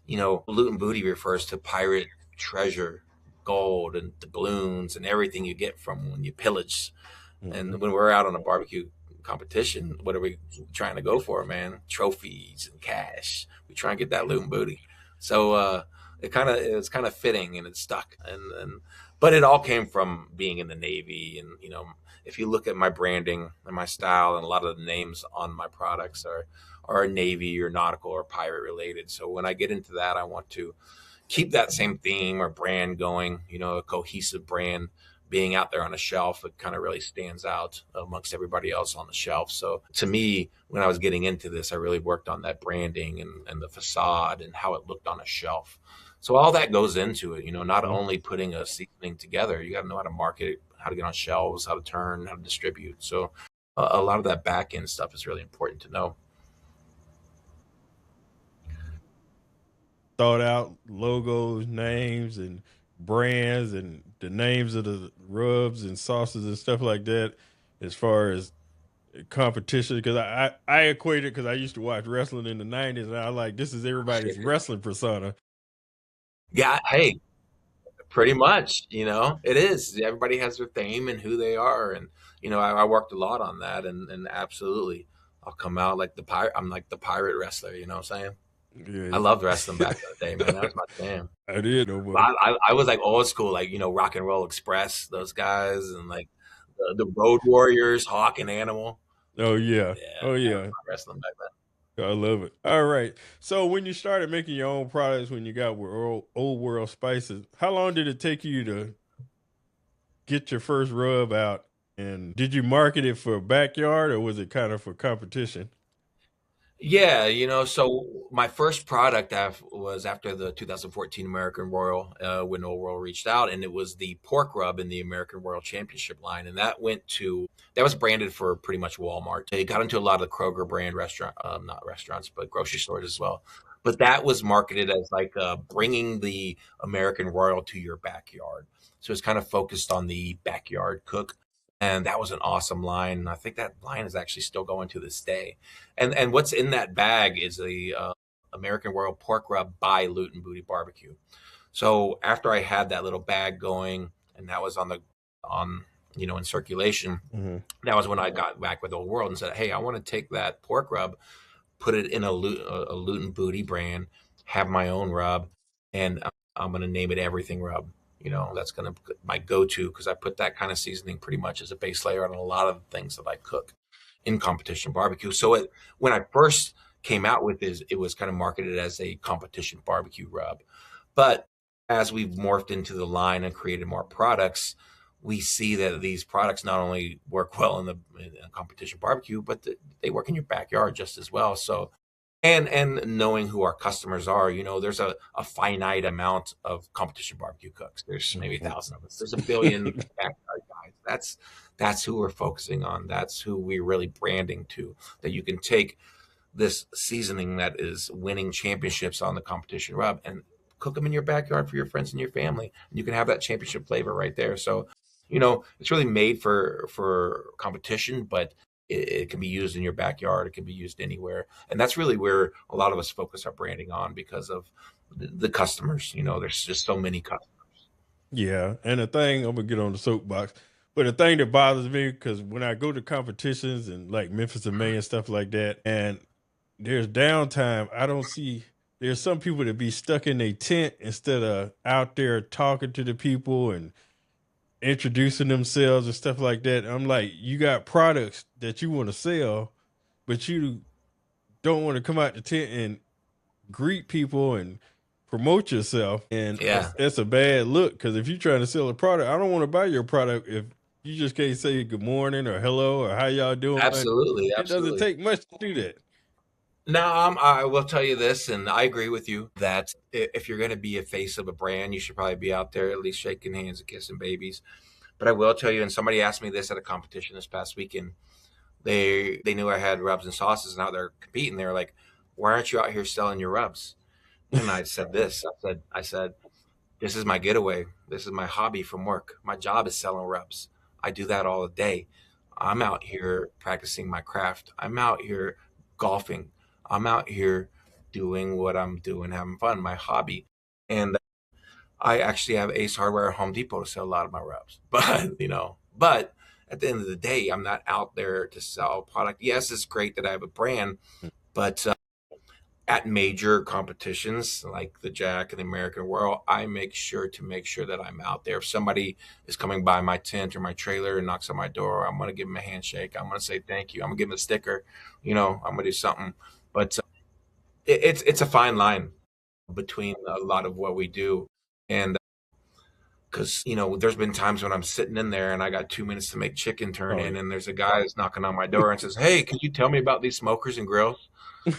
Loot and Booty refers to pirate treasure, gold and doubloons and everything you get from when you pillage. And Mhm. when we're out on a barbecue, competition, what are we trying to go for, man? Trophies and cash. We try and get that loot and booty. So it's kind of fitting, and it stuck. And but it all came from being in the Navy, and if you look at my branding and my style, and a lot of the names on my products are Navy or nautical or pirate related. So when I get into that, I want to keep that same theme or brand going, a cohesive brand being out there on a shelf. It kind of really stands out amongst everybody else on the shelf. So to me, when I was getting into this, I really worked on that branding and the facade and how it looked on a shelf. So all that goes into it, not Mhm. only putting a seasoning together, you got to know how to market it, how to get on shelves, how to turn, how to distribute. So a lot of that back end stuff is really important to know. Thought out logos, names, and brands, and the names of the rubs and sauces and stuff like that. As far as competition, because I equate it because I used to watch wrestling in the '90s, and I like this is everybody's wrestling persona. Yeah, hey, pretty much, it is. Everybody has their theme and who they are, and I worked a lot on that, and absolutely, I'll come out like the pirate. I'm like the pirate wrestler. You know what I'm saying? I Yeah, loved wrestling back in the day, man. That was my jam. I did know, But but I was like old school, like Rock and Roll Express, those guys, and like the Road Warriors, Hawk and Animal. oh yeah, Yeah, oh that was yeah, my wrestling back then. I love it. All right, so when you started making your own products, when you got with old world spices, how long did it take you to get your first rub out? And did you market it for backyard or was it kind of for competition? Yeah, so my first product was after the 2014 American Royal, when Old World reached out, and it was the pork rub in the American Royal Championship line, and that was branded for pretty much Walmart. It got into a lot of the Kroger brand restaurant, not restaurants, but grocery stores as well. But that was marketed as like bringing the American Royal to your backyard. So it's kind of focused on the backyard cook, and that was an awesome line. I think that line is actually still going to this day. And what's in that bag is the American Royal Pork Rub by Loot and Booty Barbecue. So after I had that little bag going, and that was on in circulation, Hmm. that was when I got back with Old World and said, "Hey, I want to take that pork rub, put it in a Loot and Booty brand, have my own rub, and I'm going to name it Everything Rub." That's going to my go-to because I put that kind of seasoning pretty much as a base layer on a lot of the things that I cook in competition barbecue. So when I first came out with it was kind of marketed as a competition barbecue rub. But as we've morphed into the line and created more products, we see that these products not only work well in a competition barbecue, but they work in your backyard just as well. So and knowing who our customers are, there's a finite amount of competition barbecue cooks. There's maybe 1,000 of us. There's a billion backyard guys. That's who we're focusing on. That's who we're really branding to. That you can take this seasoning that is winning championships on the competition rub and cook them in your backyard for your friends and your family, and you can have that championship flavor right there. So, it's really made for competition, but it can be used in your backyard. It can be used anywhere, and that's really where a lot of us focus our branding on because of the customers. There's just so many customers. Yeah, and the thing I'm gonna get on the soapbox, but the thing that bothers me because when I go to competitions and like Memphis and May and stuff like that, and there's downtime, I don't see. There's some people that be stuck in a tent instead of out there talking to the people and introducing themselves and stuff like that. I'm like, you got products that you want to sell, but you don't want to come out the tent and greet people and promote yourself. And Yeah, that's a bad look because if you're trying to sell a product, I don't want to buy your product if you just can't say good morning or hello or how y'all doing. absolutely, It doesn't absolutely. take much to do that. Now, I will tell you this, and I agree with you that if you're going to be a face of a brand, you should probably be out there at least shaking hands and kissing babies. But I will tell you, and somebody asked me this at a competition this past weekend. They knew I had rubs and sauces, and out there competing. They were like, "Why aren't you out here selling your rubs?" And I said this. I said, "This is my getaway. This is my hobby from work. My job is selling rubs. I do that all day. I'm out here practicing my craft. I'm out here golfing. I'm out here doing what I'm doing, having fun, my hobby." And I actually have Ace Hardware or Home Depot to sell a lot of my rubs. But at the end of the day, I'm not out there to sell product. Yes, it's great that I have a brand, but at major competitions like the Jack and the American World, I make sure that I'm out there. If somebody is coming by my tent or my trailer and knocks on my door, I'm going to give them a handshake. I'm going to say thank you. I'm going to give them a sticker. I'm going to do something. But it's a fine line between a lot of what we do. And because there's been times when I'm sitting in there and I got 2 minutes to make chicken turn Oh, in, yeah. and there's a guy that's knocking on my door and says, "Hey, can you tell me about these smokers and grills?"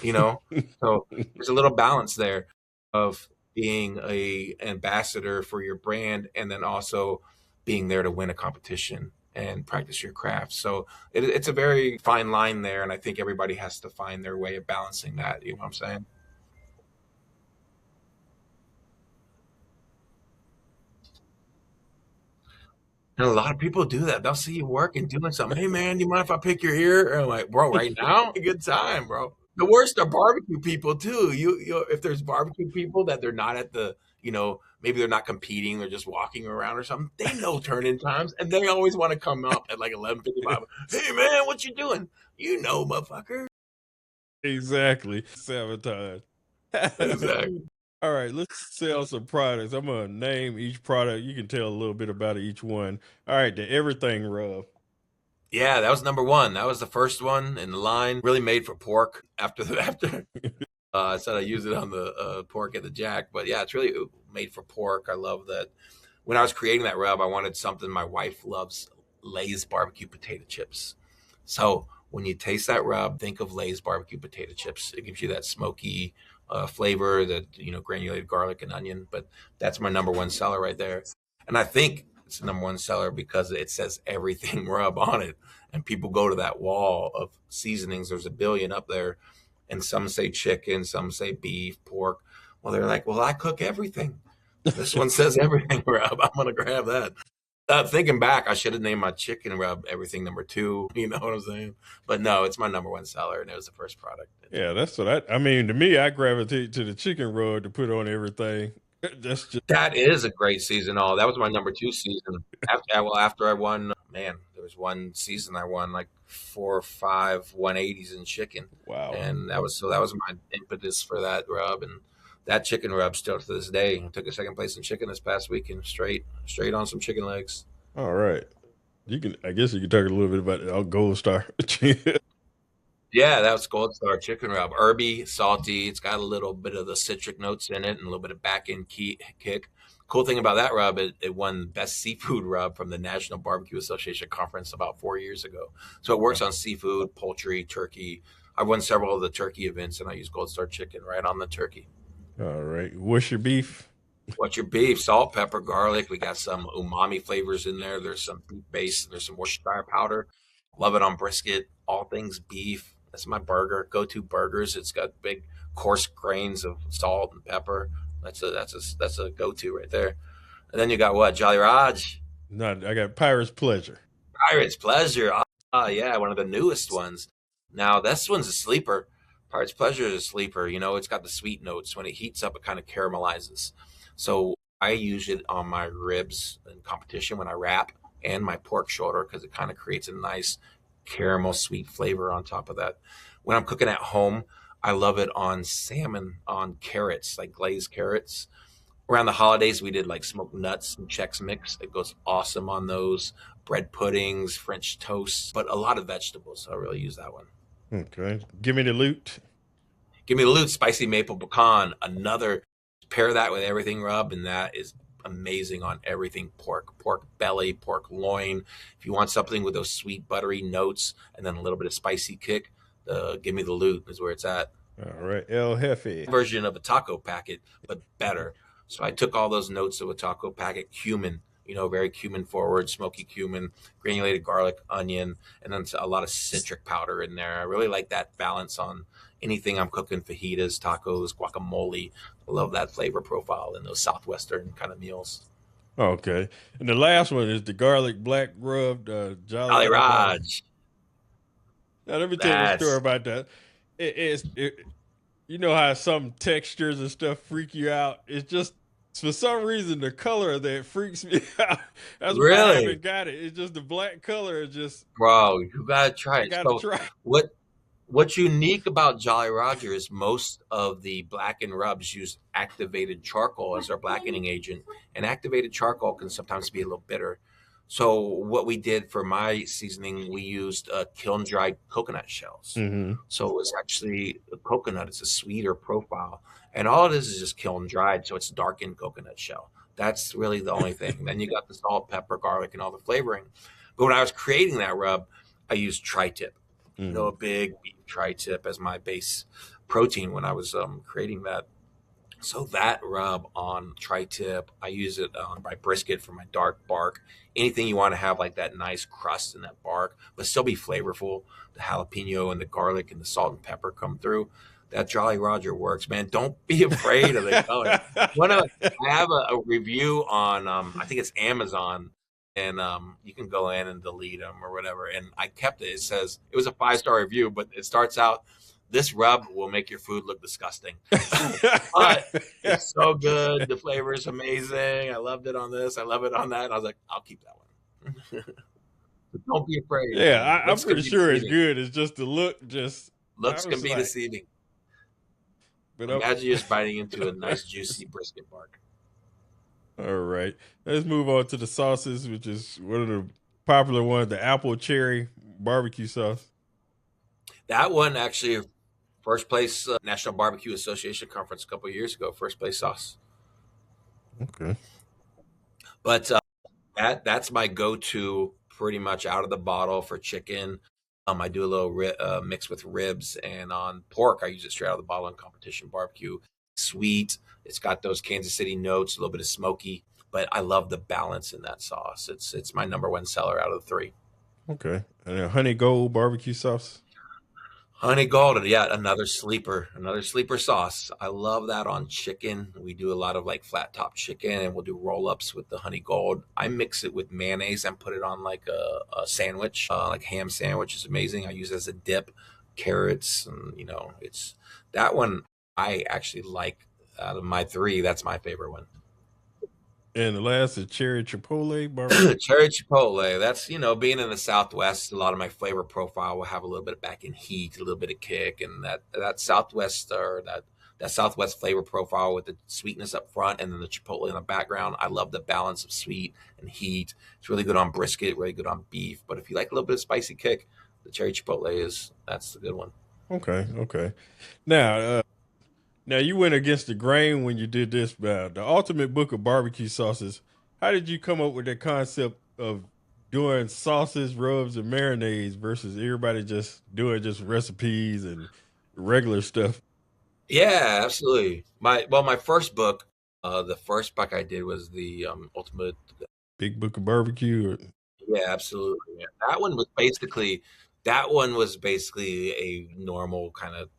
You know, so there's a little balance there of being a ambassador for your brand and then also being there to win a competition and practice your craft. So it's a very fine line there, and I think everybody has to find their way of balancing that. You know what I'm saying? And a lot of people do that. They'll see you working, doing something. Hey, man, do you mind if I pick your ear? And I'm like, bro, right now, a good time, bro. The worst are barbecue people too. If there's barbecue people that they're not at the, maybe they're not competing, they're just walking around or something. They know turn-in times, and they always want to come up at like 11:55. Hey, man, what you doing? Motherfucker. Exactly. Sabotage. Exactly. All right, let's sell some products. I'm gonna name each product. You can tell a little bit about each one. All right, the everything rub. Yeah, that was number one. That was the first one in the line. Really made for pork. After I said I use it on the pork at the Jack, but yeah, it's really made for pork. I love that. When I was creating that rub, I wanted something my wife loves: Lay's barbecue potato chips. So when you taste that rub, think of Lay's barbecue potato chips. It gives you that smoky flavor, that granulated garlic and onion. But that's my number one seller right there, and I think it's the number one seller because it says everything rub on it, and people go to that wall of seasonings. There's a billion up there, and some say chicken, some say beef, pork. Well, they're like, well, I cook everything. This one says everything rub. I'm gonna grab that. Thinking back, I should have named my chicken rub everything number two. You know what I'm saying? But no, it's my number one seller, and it was the first product. Yeah, that's what I mean. To me, I gravitate to the chicken rub to put on everything. That's just That is a great season. All that was my number two season. After I won, man, there was one season I won like 4 or 5 180s in chicken, wow. and that was my impetus for that rub, and that chicken rub still to this day. I took a second place in chicken this past weekend, straight on some chicken legs. All right, you can. I guess you can talk a little bit about Gold Star. Yeah, that was Gold Star chicken rub. Herby, salty. It's got a little bit of the citric notes in it and a little bit of back end kick. Cool thing about that rub, it won Best Seafood Rub from the National Barbecue Association Conference about 4 years ago. So it works on seafood, poultry, turkey. I've won several of the turkey events, and I use Gold Star chicken right on the turkey. All right, what's your beef? What's your beef? Salt, pepper, garlic. We got some umami flavors in there. There's some beef base. There's some Worcestershire powder. Love it on brisket. All things beef. That's my burger. Go-to burgers. It's got big coarse grains of salt and pepper. That's a go-to right there. And then you got what? Jolly Raj. No, I got Pirate's Pleasure. Pirate's Pleasure. Yeah, one of the newest ones. Now, this one's a sleeper. Pirate's Pleasure is a sleeper. It's got the sweet notes. When it heats up, it kind of caramelizes. So I use it on my ribs in competition when I wrap, and my pork shoulder because it kind of creates a nice caramel sweet flavor on top of that. When I'm cooking at home, I love it on salmon, on carrots, like glazed carrots. Around the holidays, we did like smoked nuts and Chex Mix. It goes awesome on those. Bread puddings, French toast, but a lot of vegetables. So I really use that one. Okay, give me the loot. Give me the loot, spicy maple pecan. Another, pair that with everything rub, and that is amazing on everything pork belly, pork loin. If you want something with those sweet buttery notes and then a little bit of spicy kick, give me the loot is where it's at. All right, El Jefe. Version of a taco packet, but better. So I took all those notes of a taco packet, cumin, very cumin forward, smoky cumin, granulated garlic, onion, and then a lot of citric powder in there. I really like that balance on anything I'm cooking: fajitas, tacos, guacamole. I love that flavor profile in those southwestern kind of meals. Okay, and the last one is the garlic black rubbed Jolly Jolly Raj. Raj. Now let me tell you a story That's about that. You know how some textures and stuff freak you out. It's just For some reason, the color of that freaks me out. That's why I Really, haven't got it. It's just the black color. Is just bro, you gotta try I it. gotta So try. what what's unique about Jolly Roger is most of the blackened rubs use activated charcoal as their blackening agent, and activated charcoal can sometimes be a little bitter. So what we did for my seasoning, we used kiln dried coconut shells. Mm-hmm. So it's actually a coconut. It's a sweeter profile, and all it is just kiln dried, so it's darkened coconut shell. That's really the only thing. Then you got the salt, pepper, garlic, and all the flavoring. But when I was creating that rub, I used tri-tip, Mm-hmm. a big beef tri-tip as my base protein when I was creating that. So that rub on tri-tip, I use it on my brisket for my dark bark. Anything you want to have like that nice crust in that bark, but still be flavorful. The jalapeno and the garlic and the salt and pepper come through. That Jolly Roger works, man. Don't be afraid of the color. One of I have a review on I think it's Amazon, and you can go in and delete them or whatever. And I kept it. It says it was a 5-star review, but it starts out, "This rub will make your food look disgusting." But it's so good. The flavor is amazing. I loved it on this. I love it on that. And I was like, I'll keep that one. But don't be afraid, Yeah, man. I'm Looks can pretty be sure it's deceiving. good. It's just the look. Just I Looks can was be like, deceiving. but Imagine you're just biting into a nice, juicy brisket bark. all right. Let's move on to the sauces, which is one of the popular ones, the apple cherry barbecue sauce. That one actually, first place National Barbecue Association conference a couple of years ago. First place sauce. Okay. But that's my go-to, pretty much out of the bottle for chicken. I do a little mix with ribs, and on pork, I use it straight out of the bottle on competition barbecue. Sweet. It's got those Kansas City notes, a little bit of smoky, but I love the balance in that sauce. It's my number one seller out of the three. Okay. And then honey gold barbecue sauce. Honey golden, yeah, another sleeper sauce. I love that on chicken. We do a lot of like flat top chicken, and we'll do roll ups with the honey gold. I mix it with mayonnaise and put it on like a sandwich, like ham sandwich is amazing. I use it as a dip, carrots, and it's that one I actually like. Out of my three, that's my favorite one. And the last is cherry chipotle barbecue. Cherry chipotle. That's being in the Southwest, a lot of my flavor profile will have a little bit back in heat, a little bit of kick, and that Southwest or that Southwest flavor profile with the sweetness up front and then the chipotle in the background. I love the balance of sweet and heat. It's really good on brisket, really good on beef. But if you like a little bit of spicy kick, the cherry chipotle that's the good one. Okay. Okay. Now, now you went against the grain when you did this. The Ultimate Book of Barbecue Sauces. How did you come up with that concept of doing sauces, rubs, and marinades versus everybody just doing just recipes and regular stuff? Yeah, absolutely. My first book, the first book I did was the ultimate. Big Book of Barbecue. Yeah, absolutely. Yeah. That one was basically a normal kind of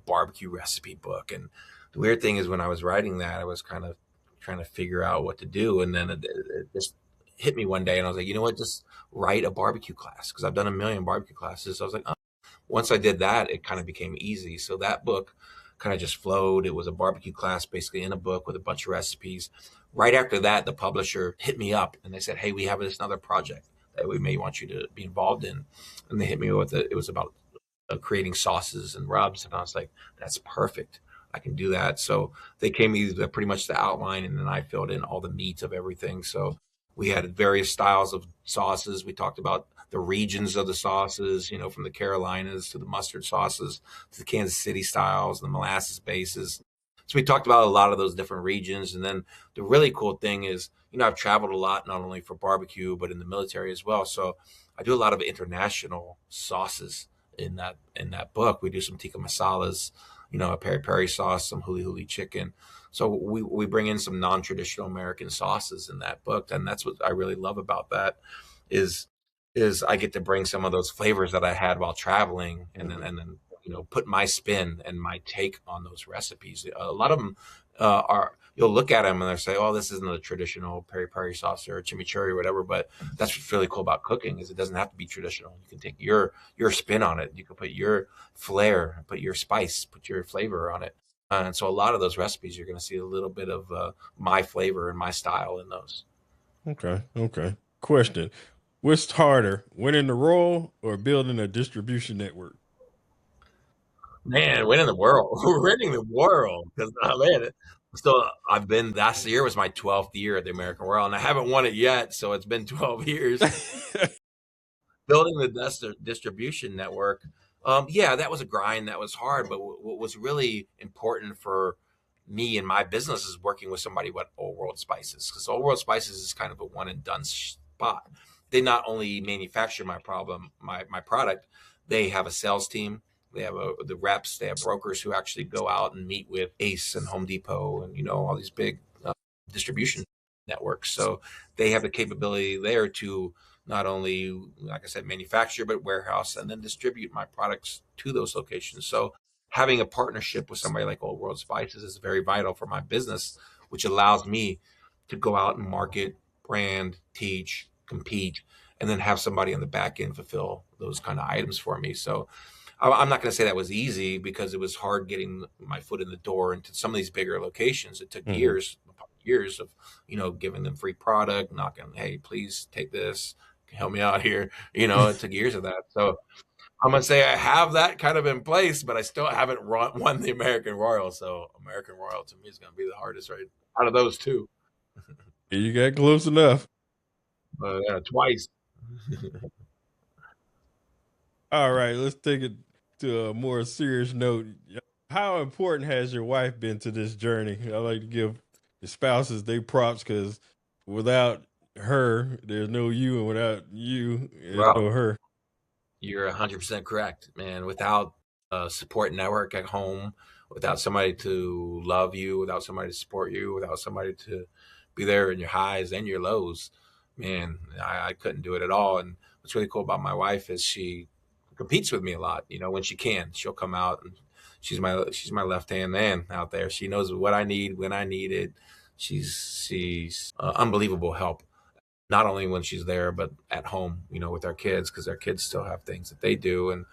barbecue recipe book. And the weird thing is when I was writing that, I was kind of trying to figure out what to do, and then it just hit me one day, and I was like, you know what, just write a barbecue class because I've done a million barbecue classes. So I was like, oh. Once I did that, it kind of became easy. So that book kind of just flowed. It was a barbecue class basically in a book with a bunch of recipes. Right after that, the publisher hit me up and they said, "Hey, we have this another project that we may want you to be involved in." And they hit me with it. It was about creating sauces and rubs. And I was like, that's perfect. I can do that. So they gave me pretty much the outline, and then I filled in all the meat of everything. So we had various styles of sauces. We talked about the regions of the sauces, from the Carolinas to the mustard sauces to the Kansas City styles, the molasses bases. So we talked about a lot of those different regions. And then the really cool thing is, I've traveled a lot, not only for barbecue, but in the military as well. So I do a lot of international sauces in that book. We do some tikka masalas, a peri peri sauce, some huli huli chicken. So we bring in some non-traditional American sauces in that book, and that's what I really love about that is is I get to bring some of those flavors that I had while traveling, and then Mhm. put my spin and my take on those recipes. A lot of them are you'll look at them and they'll say, "Oh, this isn't a traditional peri peri sauce or chimichurri or whatever." But that's what's really cool about cooking is it doesn't have to be traditional. You can take your spin on it. You can put your flair, put your spice, put your flavor on it. And so a lot of those recipes, you're going to see a little bit of my flavor and my style in those. Okay. Okay. Question: what's harder, winning the Royal or building a distribution network? Man, winning the world, winning the world. Because man, so I've been. Last year was my 12th year at the American Royal, and I haven't won it yet. So it's been 12 years building the distribution network. Yeah, that was a grind. That was hard. But what was really important for me and my business is working with somebody with Old World Spices, because Old World Spices is kind of a one and done spot. They not only manufacture my product, they have a sales team. They have the reps. They have brokers who actually go out and meet with Ace and Home Depot and all these big distribution networks. So they have the capability there to not only, like I said, manufacture, but warehouse and then distribute my products to those locations. So having a partnership with somebody like Old World Spices is very vital for my business, which allows me to go out and market, brand, teach, compete, and then have somebody on the back end fulfill those kind of items for me. So I'm not going to say that was easy, because it was hard getting my foot in the door into some of these bigger locations. It took Mhm. years of, giving them free product, knocking, hey, please take this, help me out here. It took years of that. So I'm gonna say I have that kind of in place, but I still haven't won the American Royal. So American Royal to me is gonna be the hardest, right, out of those two. You got close enough. Yeah, twice. All right, let's take it to a more serious note. How important has your wife been to this journey? I like to give the spouses they props, because without her, there's no you, and without you, there's Well, no her. you're 100% correct, man. Without a support network at home, without somebody to love you, without somebody to support you, without somebody to be there in your highs and your lows, man, I couldn't do it at all. And what's really cool about my wife is she competes with me a lot. When she can, she'll come out, and she's my left hand man out there. She knows what I need when I need it. She's unbelievable help, not only when she's there, but at home, with our kids, because our kids still have things that they do. And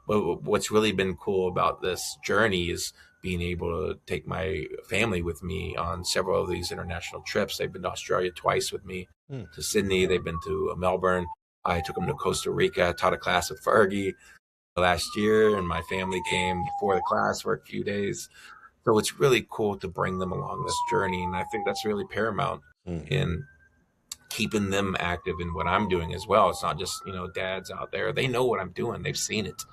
but what's really been cool about this journey is being able to take my family with me on several of these international trips. They've been to Australia twice with me, Hmm. to Sydney. They've been to Melbourne. I took them to Costa Rica, taught a class with Fergie last year, and my family came before the class for a few days. So it's really cool to bring them along this journey. And I think that's really paramount Mhm. in keeping them active in what I'm doing as well. It's not just, dads out there. They know what I'm doing. They've seen it.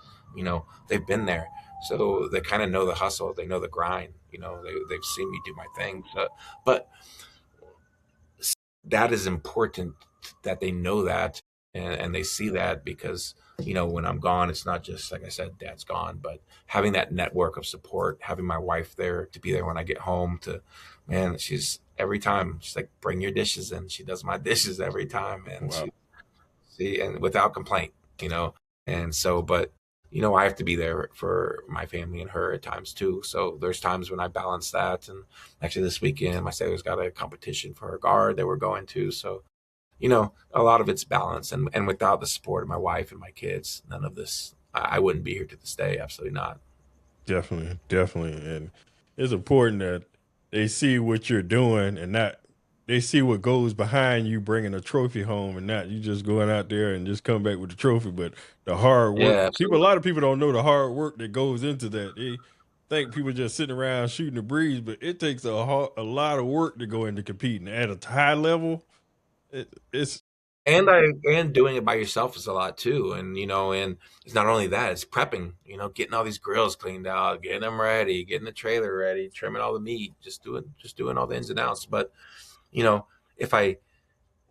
They've been there. So they kind of know the hustle. They know the grind. They've seen me do my thing. But that is important, that they know that, and they see that, because when I'm gone, it's not just, like I said, dad's gone, but having that network of support, having my wife there to be there when I get home, to, man, she's every time she's like, bring your dishes in. She does my dishes every time, and Wow. and without complaint, and so, but I have to be there for my family and her at times too. So there's times when I balance that. And actually this weekend, my sailor's got a competition for her guard that we're going to. So, a lot of it's balance. And without the support of my wife and my kids, none of this, I wouldn't be here to this day. Absolutely not. Definitely, definitely, and it's important that they see what you're doing, and not they see what goes behind you bringing a trophy home, and not you just going out there and just come back with the trophy, but the hard work. Yeah, People, a absolutely. lot of people don't know the hard work that goes into that. They think people just sitting around shooting the breeze, but it takes a lot of work to go into competing at a high level. It's And doing it by yourself is a lot too. And and it's not only that, it's prepping, getting all these grills cleaned out, getting them ready, getting the trailer ready, trimming all the meat, just doing all the ins and outs. But you know if I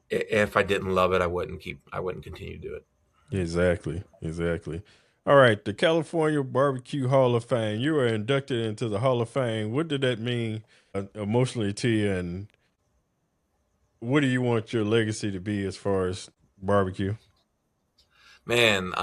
didn't love it, I wouldn't continue to do it. exactly, exactly. All right, the California Barbecue Hall of Fame. You were inducted into the Hall of Fame. What did that mean emotionally to you, and what do you want your legacy to be as far as barbecue? Man,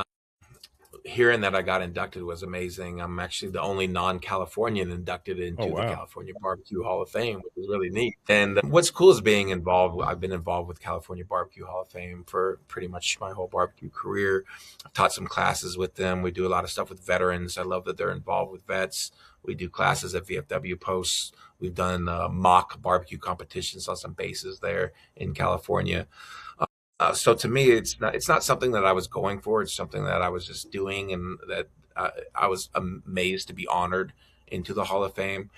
hearing that I got inducted was amazing. I'm actually the only non-Californian inducted Oh into the wow. California Barbecue Hall of Fame, which is really neat. And what's cool is being involved. I've been involved with California Barbecue Hall of Fame for pretty much my whole barbecue career. I've taught some classes with them. We do a lot of stuff with veterans. I love that they're involved with vets. We do classes at VFW posts. We've done mock barbecue competitions on some bases there in California. So to me, it's not something that I was going for. It's something that I was just doing, and that I was amazed to be honored into the Hall of Fame.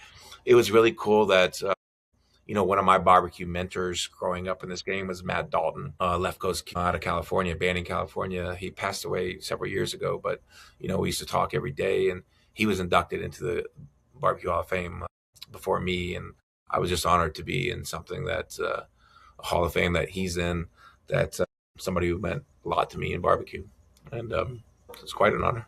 It was really cool that one of my barbecue mentors growing up in this game was Matt Dalton, left coast out of California, Banning, California. He passed away several years ago, but we used to talk every day, and he was inducted into the Barbecue Hall of Fame before me, and I was just honored to be in something that a Hall of Fame that he's in, that somebody who meant a lot to me in barbecue, and it's quite an honor.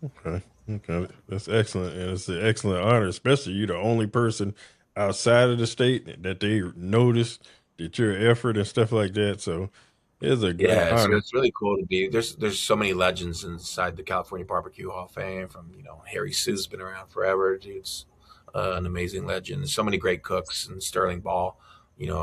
Okay. Okay. That's excellent. And it's an excellent honor, especially you're the only person outside of the state that they notice that your effort and stuff like that. So it's a great Yeah, so honor. it's really cool to be. There's so many legends inside the California Barbecue Hall of Fame. From Harry Sue's been around forever. Dude's an amazing legend. There's so many great cooks, and Sterling Ball,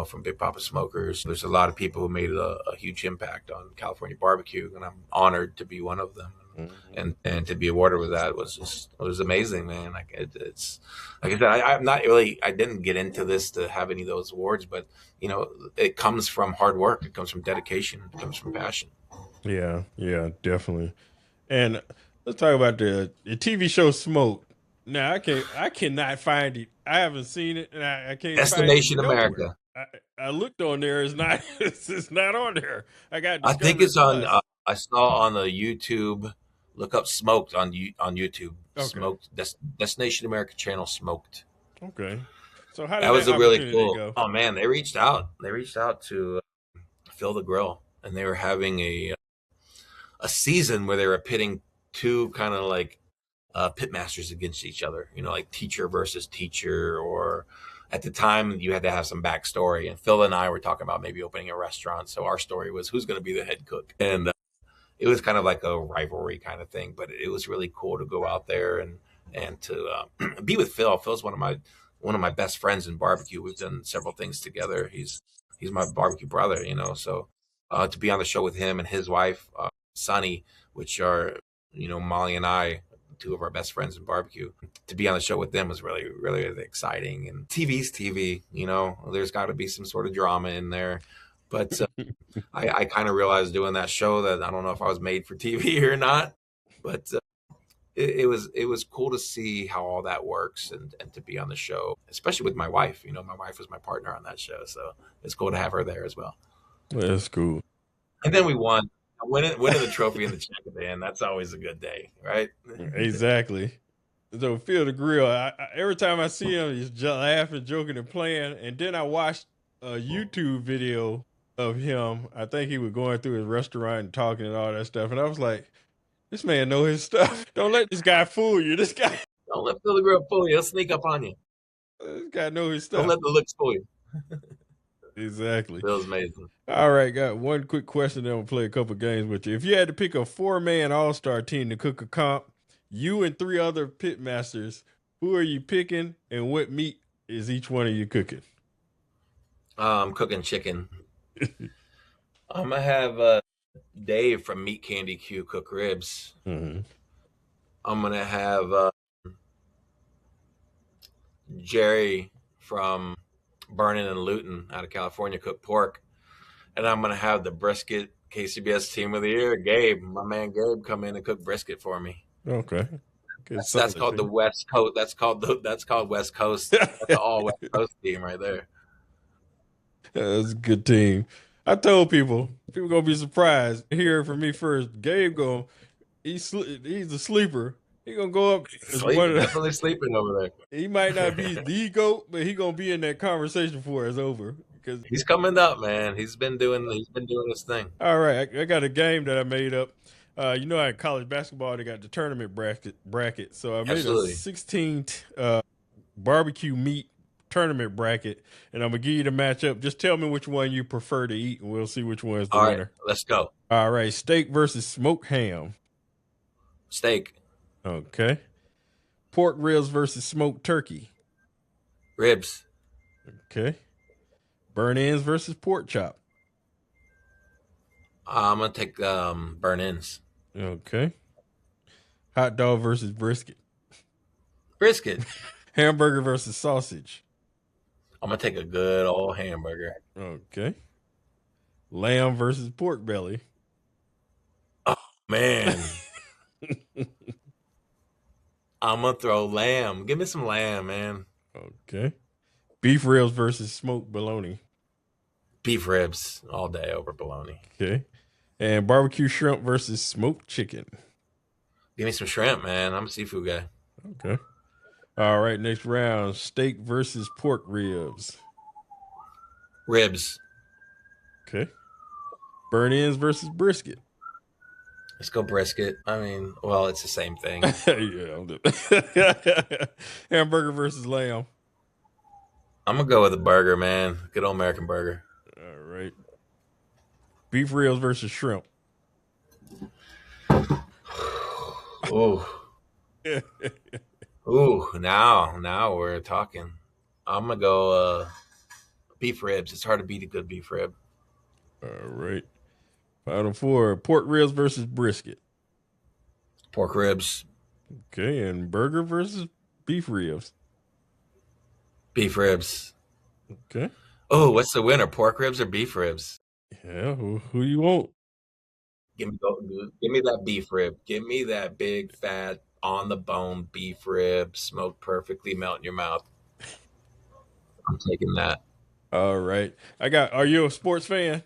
from Big Papa Smokers. There's a lot of people who made a huge impact on California barbecue, and I'm honored to be one of them. Mhm. And to be awarded with that was amazing, man. Like it's like I said, I'm not really. I didn't get into this to have any of those awards, but it comes from hard work. It comes from dedication. It comes from passion. Yeah. Yeah, definitely. And let's talk about the TV show Smoke. Now I cannot find it. I haven't seen it, and I can't find it Destination nowhere. America. I looked on there. It's not. It's not on there. I got I think Discovery it's on. Plus. I saw on the YouTube. Look up Smoked on YouTube. Okay. Smoked Destination America channel Smoked. Okay. So how That did was that a really opportunity cool. go? Oh man, they reached out. They reached out to Phil the Grill, and they were having a season where they were pitting two kind of like pitmasters against each other. Like teacher versus teacher, or at the time you had to have some backstory. And Phil and I were talking about maybe opening a restaurant. So our story was who's going to be the head cook, and it was kind of like a rivalry kind of thing. But it was really cool to go out there and to be with Phil. Phil's one of my best friends in barbecue. We've done several things together. He's my barbecue brother. So to be on the show with him and his wife, Sunny, which are Molly and I, two of our best friends in barbecue. To be on the show with them was really, really, really exciting. And TV's TV, there's got to be some sort of drama in there. But I kind of realized doing that show that I don't know if I was made for TV or not. But it was cool to see how all that works, and to be on the show, especially with my wife. My wife was my partner on that show, so it's cool to have her there as well. That's cool. And then we won. Winning the trophy and the check at the end, that's always a good day, right? Exactly. So Phil the Grill, every time I see him, he's just laughing, joking, and playing. And then I watched a YouTube video of him. I think he was going through his restaurant and talking and all that stuff. And I was like, this man know his stuff. Don't let this guy fool you. Don't let Phil the Grill fool you. He'll sneak up on you. This guy know his Don't stuff. let the looks fool you. Exactly. Phil's amazing. All right, got one quick question. Then we'll play a couple games with you. If you had to pick a 4-man all-star team to cook a comp, you and 3 other pitmasters, who are you picking, and what meat is each one of you cooking? I'm cooking chicken. I'm gonna have Dave from Meat Candy Q cook ribs. Mhm. I'm gonna have Jerry from Burning and Luton out of California cook pork, and I'm gonna have the brisket KCBS Team of the Year, Gabe, my man Gabe, come in and cook brisket for me. Okay. Good That's called the team. West Coast. That's called West Coast. That's the all West Coast team right there. That's a good team. I told people gonna be surprised hearing from me first. Gabe he's a sleeper. He gonna go up as one Sleeping, of the, definitely sleeping over he might not be the GOAT, but he gonna be in that conversation before it's over. Because there. He's coming up, man. He's been doing his thing. all right, I got a game that I made up. In college basketball they got the tournament bracket. So I made Absolutely. a 16 barbecue meat tournament bracket, and I'm gonna give you the matchup. Just tell me which one you prefer to eat, and we'll see which one is the All right, winner. let's go. All right, steak versus smoked ham. Steak. Okay. Pork ribs versus smoked turkey. Ribs. Okay. Burn ends versus pork chop. I'm gonna take burn ends. Okay. Hot dog versus brisket. Brisket. Hamburger versus sausage. I'm gonna take a good old hamburger. Okay. Lamb versus pork belly. Oh man. I'm gonna throw lamb. Give me some lamb, man. Okay. Beef ribs versus smoked bologna. Beef ribs all day over bologna. Okay. And barbecue shrimp versus smoked chicken. Give me some shrimp, man. I'm a seafood guy. Okay. All right. Next round: steak versus pork ribs. Ribs. Okay. Burn ends versus brisket. Let's go brisket. I mean, well, it's the same thing. Yeah. Hamburger versus lamb. I'm gonna go with a burger, man. Good old American burger. All right. Beef ribs versus shrimp. Ooh. Ooh, now we're talking. I'm gonna go beef ribs. It's hard to beat a good beef rib. All right. Final four: pork ribs versus brisket. Pork ribs. Okay, and burger versus beef ribs. Beef ribs. Okay. Oh, what's the winner? Pork ribs or beef ribs? Yeah, who you want? Give me that beef rib. Give me that big fat on the bone beef rib, smoked perfectly, melt in your mouth. I'm taking that. All right. Are you a sports fan?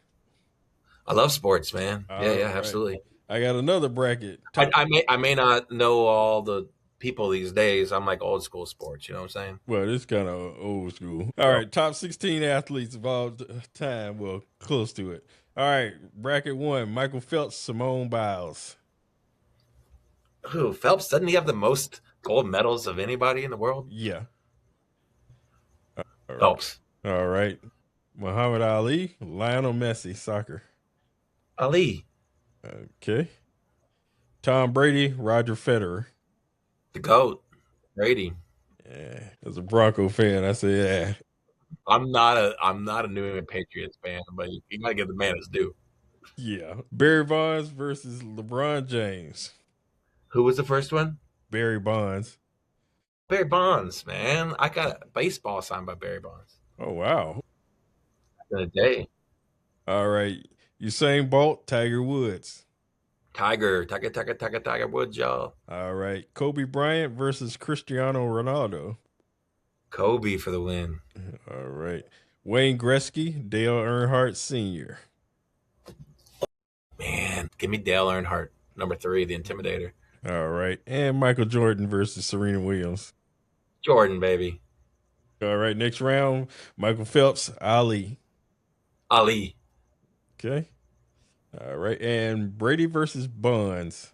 I love sports, man. All Yeah, right. absolutely. I got another bracket. I may not know all the people these days. I'm like old school sports. You know what I'm saying? Well, it's kind of old school. All right. Top 16 athletes of all time. Well, close to it. All right. Bracket 1: Michael Phelps, Simone Biles. Who, Phelps? Doesn't he have the most gold medals of anybody in the world? Yeah. All right. Phelps. All right. Muhammad Ali, Lionel Messi, soccer. Ali. Okay. Tom Brady, Roger Federer. The GOAT. Brady. Yeah. As a Bronco fan, I say yeah. I'm not a New England Patriots fan, but you gotta give the man his due. Yeah. Barry Bonds versus LeBron James. Who was the first one? Barry Bonds. Barry Bonds, man. I got a baseball signed by Barry Bonds. Oh, wow. Back in the day. All right. Usain Bolt, Tiger Woods. Tiger Woods, y'all. All right. Kobe Bryant versus Cristiano Ronaldo. Kobe for the win. All right. Wayne Gretzky, Dale Earnhardt Sr. Man, give me Dale Earnhardt, number 3, the Intimidator. All right. And Michael Jordan versus Serena Williams. Jordan, baby. All right. Next round: Michael Phelps, Ali. Ali. Okay. All right. And Brady versus Bonds.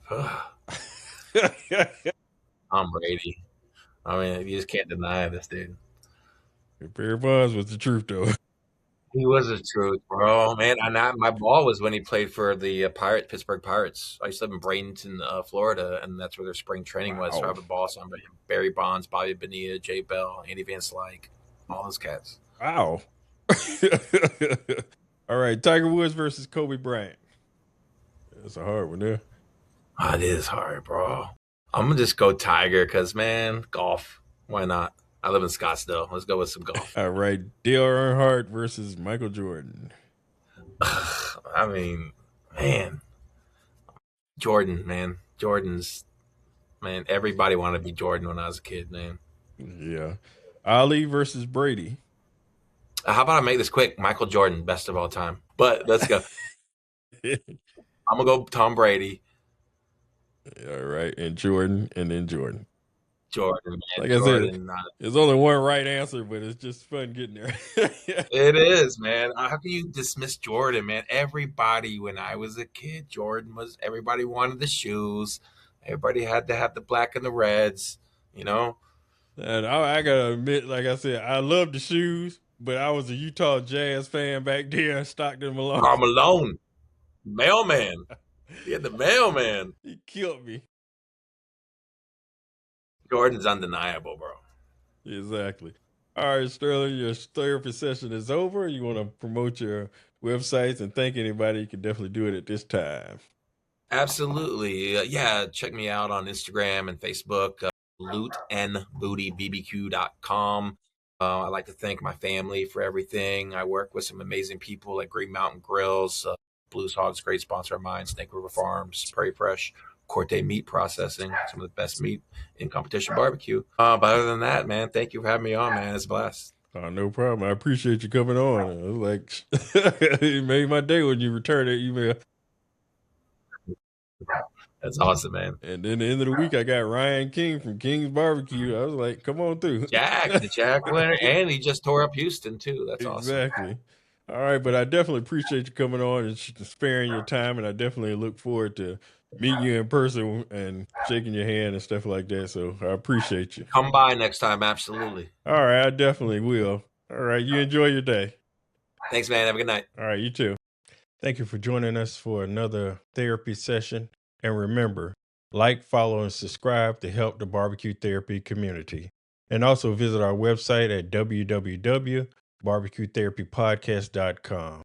Tom Brady. I mean, you just can't deny this dude. Barry Bonds was the truth, though. He was the truth, bro. Man, my ball was when he played for the Pittsburgh Pirates. I used to live in Bradenton, Florida, and that's where their spring training was. So I have a ball signed by him. Barry Bonds, Bobby Bonilla, Jay Bell, Andy Van Slyke, all those cats. Wow. All right. Tiger Woods versus Kobe Bryant. That's a hard one there. Oh, it is hard, bro. I'm going to just go Tiger because, man, golf. Why not? I live in Scottsdale. Let's go with some golf. All right. Dale Earnhardt versus Michael Jordan. I mean, man. Jordan, man. Jordan's, man, everybody wanted to be Jordan when I was a kid, man. Yeah. Ali versus Brady. How about I make this quick? Michael Jordan, best of all time. But let's go. I'm going to go Tom Brady. All right. And Jordan, and then Jordan. Jordan, man. Like Jordan, I said, there's only one right answer, but it's just fun getting there. It is, man. How can you dismiss Jordan, man? Everybody, when I was a kid, everybody wanted the shoes. Everybody had to have the black and the reds, you know? And I got to admit, like I said, I love the shoes, but I was a Utah Jazz fan back then, Stockton Malone. Carl Malone, mailman. Yeah, the mailman. He killed me. Jordan's undeniable, bro. Exactly. All right, Sterling, your therapy session is over. You want to promote your websites and thank anybody, you can definitely do it at this time. Absolutely. Yeah, check me out on Instagram and Facebook, lootandbootybbq.com. I'd like to thank my family for everything. I work with some amazing people at Green Mountain Grills, Blues Hogs, great sponsor of mine, Snake River Farms, Prairie Fresh, Corte Meat Processing, some of the best meat in competition barbecue. But other than that, man, thank you for having me on, man. It's a blast. Oh, no problem. I appreciate you coming on. It was like, it made my day when you returned that email. That's awesome, man. And then the end of the week, I got Ryan King from King's Barbecue. I was like, come on through. The Jack winner, and he just tore up Houston, too. That's awesome. Exactly. All right, but I definitely appreciate you coming on and sparing your time, and I definitely look forward to meeting you in person and shaking your hand and stuff like that. So I appreciate you. Come by next time, absolutely. All right, I definitely will. All right, you enjoy your day. Thanks, man. Have a good night. All right, you too. Thank you for joining us for another therapy session. And remember, like, follow, and subscribe to help the barbecue therapy community. And also visit our website at www.barbecuetherapypodcast.com.